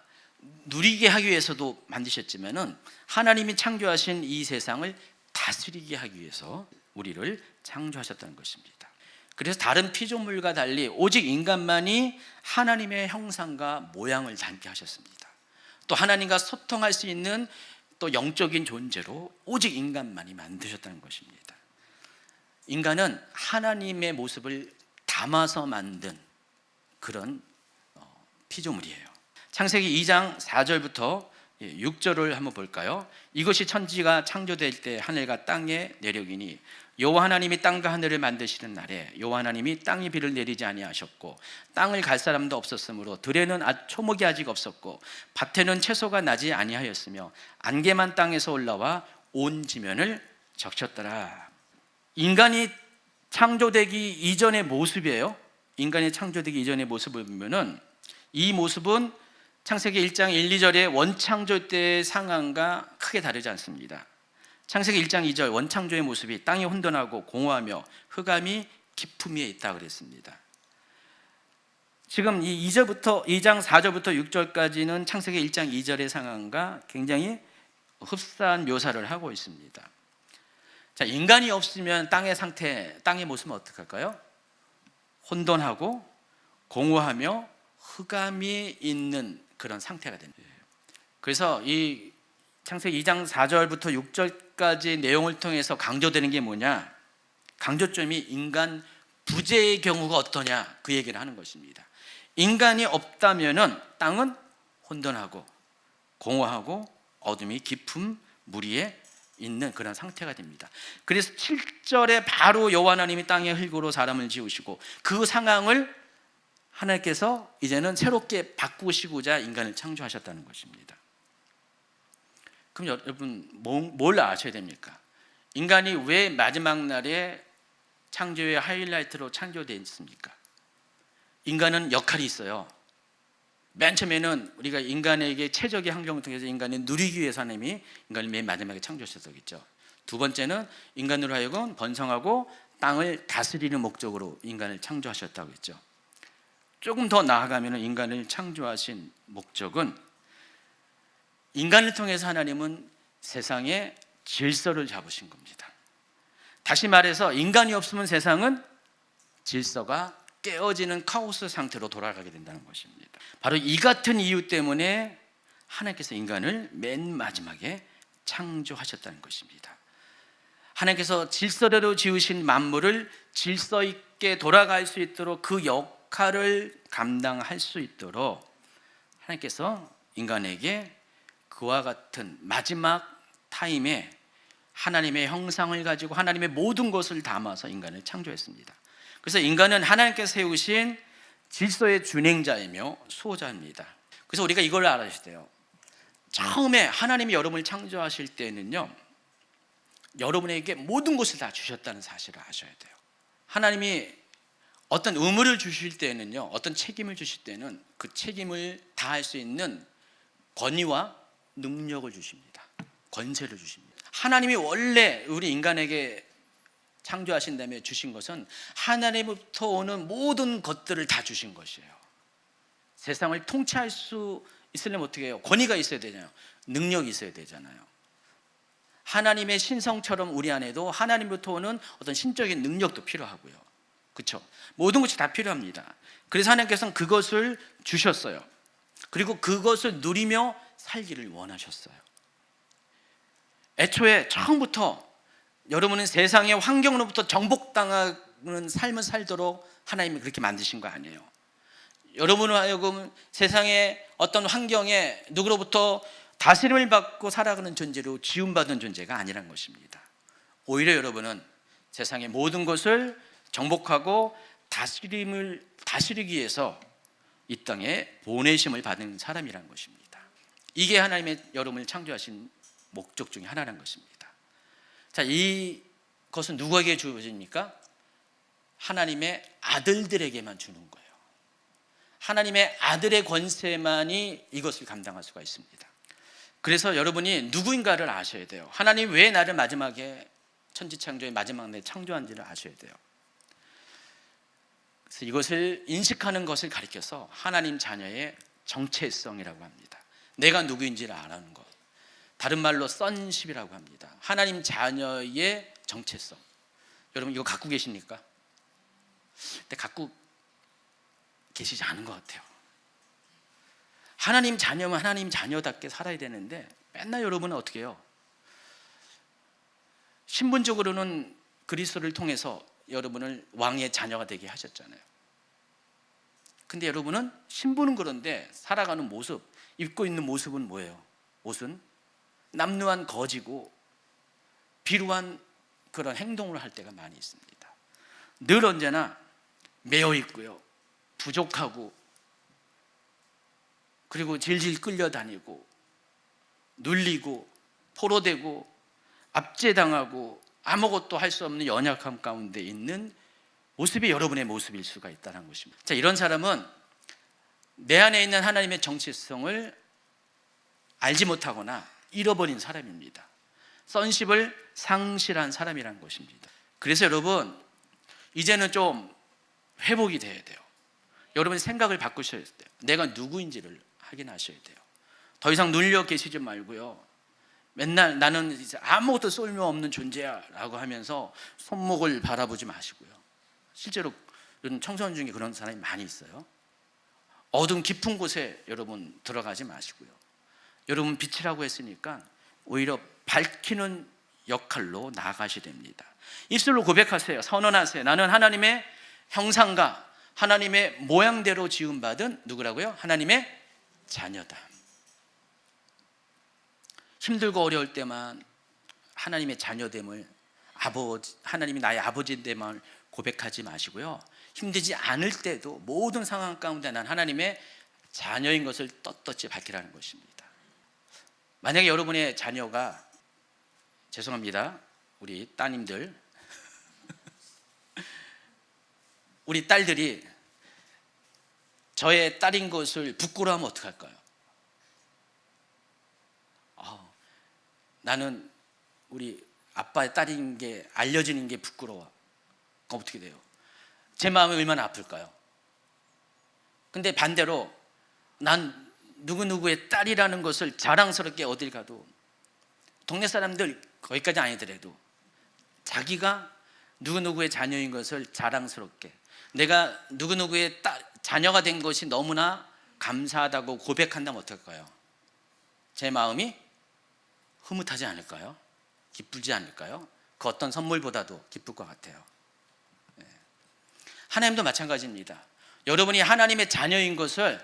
누리게 하기 위해서도 만드셨지만은 하나님이 창조하신 이 세상을 다스리게 하기 위해서 우리를 창조하셨다는 것입니다. 그래서 다른 피조물과 달리 오직 인간만이 하나님의 형상과 모양을 닮게 하셨습니다. 또 하나님과 소통할 수 있는 또 영적인 존재로 오직 인간만이 만드셨다는 것입니다. 인간은 하나님의 모습을 담아서 만든 그런 피조물이에요. 창세기 2장 4절부터 6절을 한번 볼까요? 이것이 천지가 창조될 때 하늘과 땅의 내력이니 여호와 하나님이 땅과 하늘을 만드시는 날에 여호와 하나님이 땅에 비를 내리지 아니하셨고 땅을 갈 사람도 없었으므로 들에는 초목이 아직 없었고 밭에는 채소가 나지 아니하였으며 안개만 땅에서 올라와 온 지면을 적셨더라. 인간이 창조되기 이전의 모습이에요. 인간이 창조되기 이전의 모습을 보면은 이 모습은 창세기 1장 1, 2절의 원창조 때의 상황과 크게 다르지 않습니다. 창세기 1장 2절 원창조의 모습이 땅이 혼돈하고 공허하며 흑암이 깊음 위에 있다 그랬습니다. 지금 이 2장 4절부터 6절까지는 창세기 1장 2절의 상황과 굉장히 흡사한 묘사를 하고 있습니다. 자, 인간이 없으면 땅의 상태, 땅의 모습은 어떻게 할까요? 혼돈하고 공허하며 흑암이 있는 그런 상태가 됩니다. 그래서 이 창세기 2장 4절부터 6절까지 내용을 통해서 강조되는 게 뭐냐? 강조점이 인간 부재의 경우가 어떠냐? 그 얘기를 하는 것입니다. 인간이 없다면은 땅은 혼돈하고 공허하고 어둠이 깊은 무리에 있는 그런 상태가 됩니다. 그래서 7절에 바로 여호와 하나님이 땅의 흙으로 사람을 지으시고 그 상황을 하나님께서 이제는 새롭게 바꾸시고자 인간을 창조하셨다는 것입니다. 그럼 여러분 뭘 아셔야 됩니까? 인간이 왜 마지막 날에 창조의 하이라이트로 창조되었습니까? 인간은 역할이 있어요. 맨 처음에는 우리가 인간에게 최적의 환경을 통해서 인간을 누리기 위해서 하나님이 인간을 맨 마지막에 창조하셨겠죠. 두 번째는 인간으로 하여금 번성하고 땅을 다스리는 목적으로 인간을 창조하셨다고 했죠. 조금 더 나아가면 인간을 창조하신 목적은 인간을 통해서 하나님은 세상에 질서를 잡으신 겁니다. 다시 말해서 인간이 없으면 세상은 질서가 깨어지는 카오스 상태로 돌아가게 된다는 것입니다. 바로 이 같은 이유 때문에 하나님께서 인간을 맨 마지막에 창조하셨다는 것입니다. 하나님께서 질서대로 지으신 만물을 질서 있게 돌아갈 수 있도록 그 역할을 감당할 수 있도록 하나님께서 인간에게 그와 같은 마지막 타임에 하나님의 형상을 가지고 하나님의 모든 것을 담아서 인간을 창조했습니다. 그래서 인간은 하나님께서 세우신 질서의 준행자이며 수호자입니다. 그래서 우리가 이걸 알아야 돼요. 처음에 하나님이 여러분을 창조하실 때는요, 여러분에게 모든 것을 다 주셨다는 사실을 아셔야 돼요. 하나님이 어떤 의무를 주실 때는요, 어떤 책임을 주실 때는 그 책임을 다할 수 있는 권위와 능력을 주십니다. 권세를 주십니다. 하나님이 원래 우리 인간에게 창조하신 다음에 주신 것은 하나님부터 오는 모든 것들을 다 주신 것이에요. 세상을 통치할 수 있으려면 어떻게 해요? 권위가 있어야 되잖아요. 능력이 있어야 되잖아요. 하나님의 신성처럼 우리 안에도 하나님부터 오는 어떤 신적인 능력도 필요하고요. 그렇죠? 모든 것이 다 필요합니다. 그래서 하나님께서는 그것을 주셨어요. 그리고 그것을 누리며 살기를 원하셨어요. 애초에 처음부터 여러분은 세상의 환경으로부터 정복당하는 삶을 살도록 하나님이 그렇게 만드신 거 아니에요. 여러분을 하여금 세상의 어떤 환경에 누구로부터 다스림을 받고 살아가는 존재로 지음받은 존재가 아니란 것입니다. 오히려 여러분은 세상의 모든 것을 정복하고 다스리기 위해서 이 땅에 보내심을 받은 사람이란 것입니다. 이게 하나님의 여러분을 창조하신 목적 중에 하나란 것입니다. 자, 이것은 누구에게 주어집니까? 하나님의 아들들에게만 주는 거예요. 하나님의 아들의 권세만이 이것을 감당할 수가 있습니다. 그래서 여러분이 누구인가를 아셔야 돼요. 하나님 왜 나를 마지막에 천지창조의 마지막 날 창조한지를 아셔야 돼요. 그래서 이것을 인식하는 것을 가리켜서 하나님 자녀의 정체성이라고 합니다. 내가 누구인지를 알아는 것. 다른 말로 sonship이라고 합니다. 하나님 자녀의 정체성. 여러분 이거 갖고 계십니까? 근데 갖고 계시지 않은 것 같아요. 하나님 자녀면 하나님 자녀답게 살아야 되는데 맨날 여러분은 어떻게 해요? 신분적으로는 그리스도를 통해서 여러분을 왕의 자녀가 되게 하셨잖아요. 근데 여러분은 신분은 그런데 살아가는 모습, 입고 있는 모습은 뭐예요? 옷은 남루한 거지고 비루한 그런 행동을 할 때가 많이 있습니다. 늘 언제나 매여 있고요, 부족하고, 그리고 질질 끌려다니고 눌리고 포로되고 압제당하고 아무것도 할 수 없는 연약함 가운데 있는 모습이 여러분의 모습일 수가 있다는 것입니다. 자, 이런 사람은 내 안에 있는 하나님의 정체성을 알지 못하거나 잃어버린 사람입니다. 선십을 상실한 사람이라는 것입니다. 그래서 여러분, 이제는 좀 회복이 돼야 돼요. 여러분의 생각을 바꾸셔야 돼요. 내가 누구인지를 확인하셔야 돼요. 더 이상 눌려 계시지 말고요, 맨날 나는 이제 아무것도 쓸모없는 존재야 라고 하면서 손목을 바라보지 마시고요. 실제로 청소년 중에 그런 사람이 많이 있어요. 어둠 깊은 곳에 여러분 들어가지 마시고요. 여러분 빛이라고 했으니까 오히려 밝히는 역할로 나아가셔야 됩니다. 입술로 고백하세요. 선언하세요. 나는 하나님의 형상과 하나님의 모양대로 지음받은 누구라고요? 하나님의 자녀다. 힘들고 어려울 때만 하나님의 자녀됨을, 하나님이 나의 아버지됨을 고백하지 마시고요, 힘들지 않을 때도 모든 상황 가운데 난 하나님의 자녀인 것을 떳떳이 밝히라는 것입니다. 만약에 여러분의 자녀가, 죄송합니다, 우리 따님들, 우리 딸들이 저의 딸인 것을 부끄러워하면 어떡할까요? 나는 우리 아빠의 딸인 게 알려지는 게 부끄러워. 그럼 어떻게 돼요? 제 마음이 얼마나 아플까요? 근데 반대로 난 누구누구의 딸이라는 것을 자랑스럽게 어딜 가도, 동네 사람들 거기까지 아니더라도 자기가 누구누구의 자녀인 것을 자랑스럽게, 내가 누구누구의 자녀가 된 것이 너무나 감사하다고 고백한다면 어떨까요? 제 마음이 흐뭇하지 않을까요? 기쁘지 않을까요? 그 어떤 선물보다도 기쁠 것 같아요. 하나님도 마찬가지입니다. 여러분이 하나님의 자녀인 것을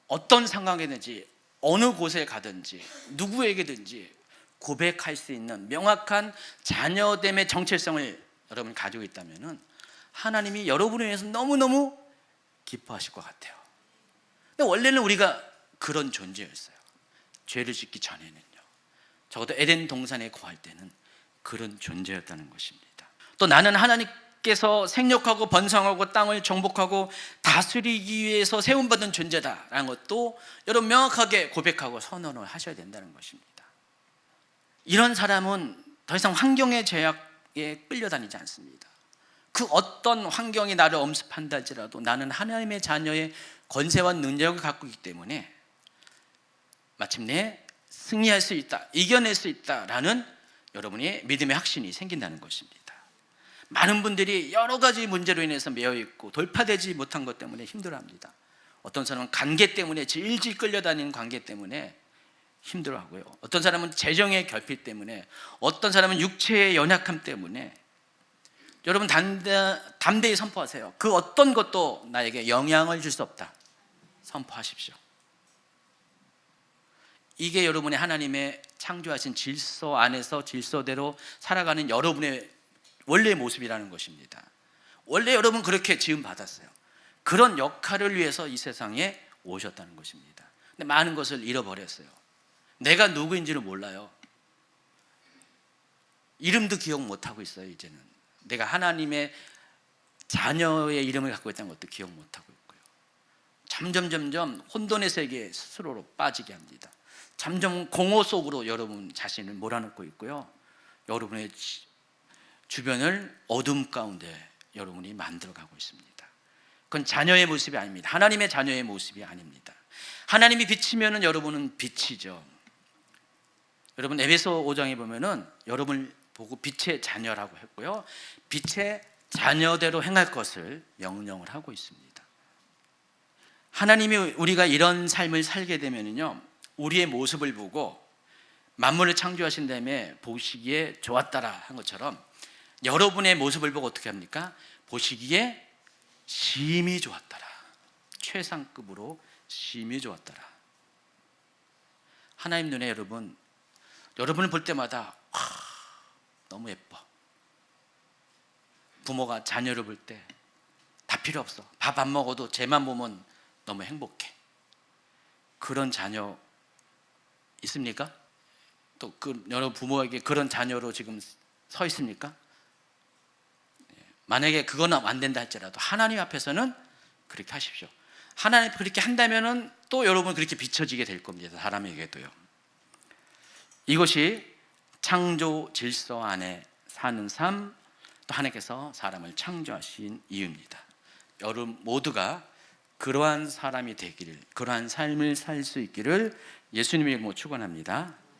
어떤 상황이든지 어느 곳에 가든지 누구에게든지 고백할 수 있는 명확한 자녀됨의 정체성을 여러분이 가지고 있다면 하나님이 여러분을 위해서 너무너무 기뻐하실 것 같아요. 근데 원래는 우리가 그런 존재였어요. 죄를 짓기 전에는요. 적어도 에덴 동산에 거할 때는 그런 존재였다는 것입니다. 또 나는 하나님께서 생육하고 번성하고 땅을 정복하고 다스리기 위해서 세움받은 존재다라는 것도 여러분 명확하게 고백하고 선언을 하셔야 된다는 것입니다. 이런 사람은 더 이상 환경의 제약에 끌려다니지 않습니다. 그 어떤 환경이 나를 엄습한다 할지라도 나는 하나님의 자녀의 권세와 능력을 갖고 있기 때문에 마침내 승리할 수 있다, 이겨낼 수 있다라는 여러분의 믿음의 확신이 생긴다는 것입니다. 많은 분들이 여러 가지 문제로 인해서 매여 있고 돌파되지 못한 것 때문에 힘들어합니다. 어떤 사람은 관계 때문에 질질 끌려다니는 관계 때문에 힘들어하고요, 어떤 사람은 재정의 결핍 때문에, 어떤 사람은 육체의 연약함 때문에. 여러분 담대히 선포하세요. 그 어떤 것도 나에게 영향을 줄 수 없다. 선포하십시오. 이게 여러분의 하나님의 창조하신 질서 안에서 질서대로 살아가는 여러분의 원래의 모습이라는 것입니다. 원래 여러분 그렇게 지음 받았어요. 그런 역할을 위해서 이 세상에 오셨다는 것입니다. 근데 많은 것을 잃어버렸어요. 내가 누구인지를 몰라요. 이름도 기억 못하고 있어요. 이제는 내가 하나님의 자녀의 이름을 갖고 있다는 것도 기억 못하고 있고요. 점점 혼돈의 세계에 스스로로 빠지게 합니다. 점점 공허 속으로 여러분 자신을 몰아넣고 있고요, 여러분의 주변을 어둠 가운데 여러분이 만들어가고 있습니다. 그건 자녀의 모습이 아닙니다. 하나님의 자녀의 모습이 아닙니다. 하나님이 빛이면 여러분은 빛이죠. 여러분 에베소 5장에 보면은 여러분을 보고 빛의 자녀라고 했고요, 빛의 자녀대로 행할 것을 명령을 하고 있습니다. 하나님이 우리가 이런 삶을 살게 되면요, 우리의 모습을 보고 만물을 창조하신 다음에 보시기에 좋았더라 한 것처럼 여러분의 모습을 보고 어떻게 합니까? 보시기에 심히 좋았더라. 최상급으로 심히 좋았더라. 하나님 눈에 여러분을 볼 때마다 너무 예뻐. 부모가 자녀를 볼 때 다 필요 없어, 밥 안 먹어도 쟤만 보면 너무 행복해. 그런 자녀 있습니까? 또 그 여러 부모에게 그런 자녀로 지금 서 있습니까? 만약에 그건 안 된다 할지라도 하나님 앞에서는 그렇게 하십시오. 하나님 그렇게 한다면은 또 여러분 그렇게 비춰지게 될 겁니다. 사람에게도요. 이것이 창조 질서 안에 사는 삶, 또 하나님께서 사람을 창조하신 이유입니다. 여러분 모두가 그러한 사람이 되기를, 그러한 삶을 살 수 있기를 예수님의 이름으로 축원합니다.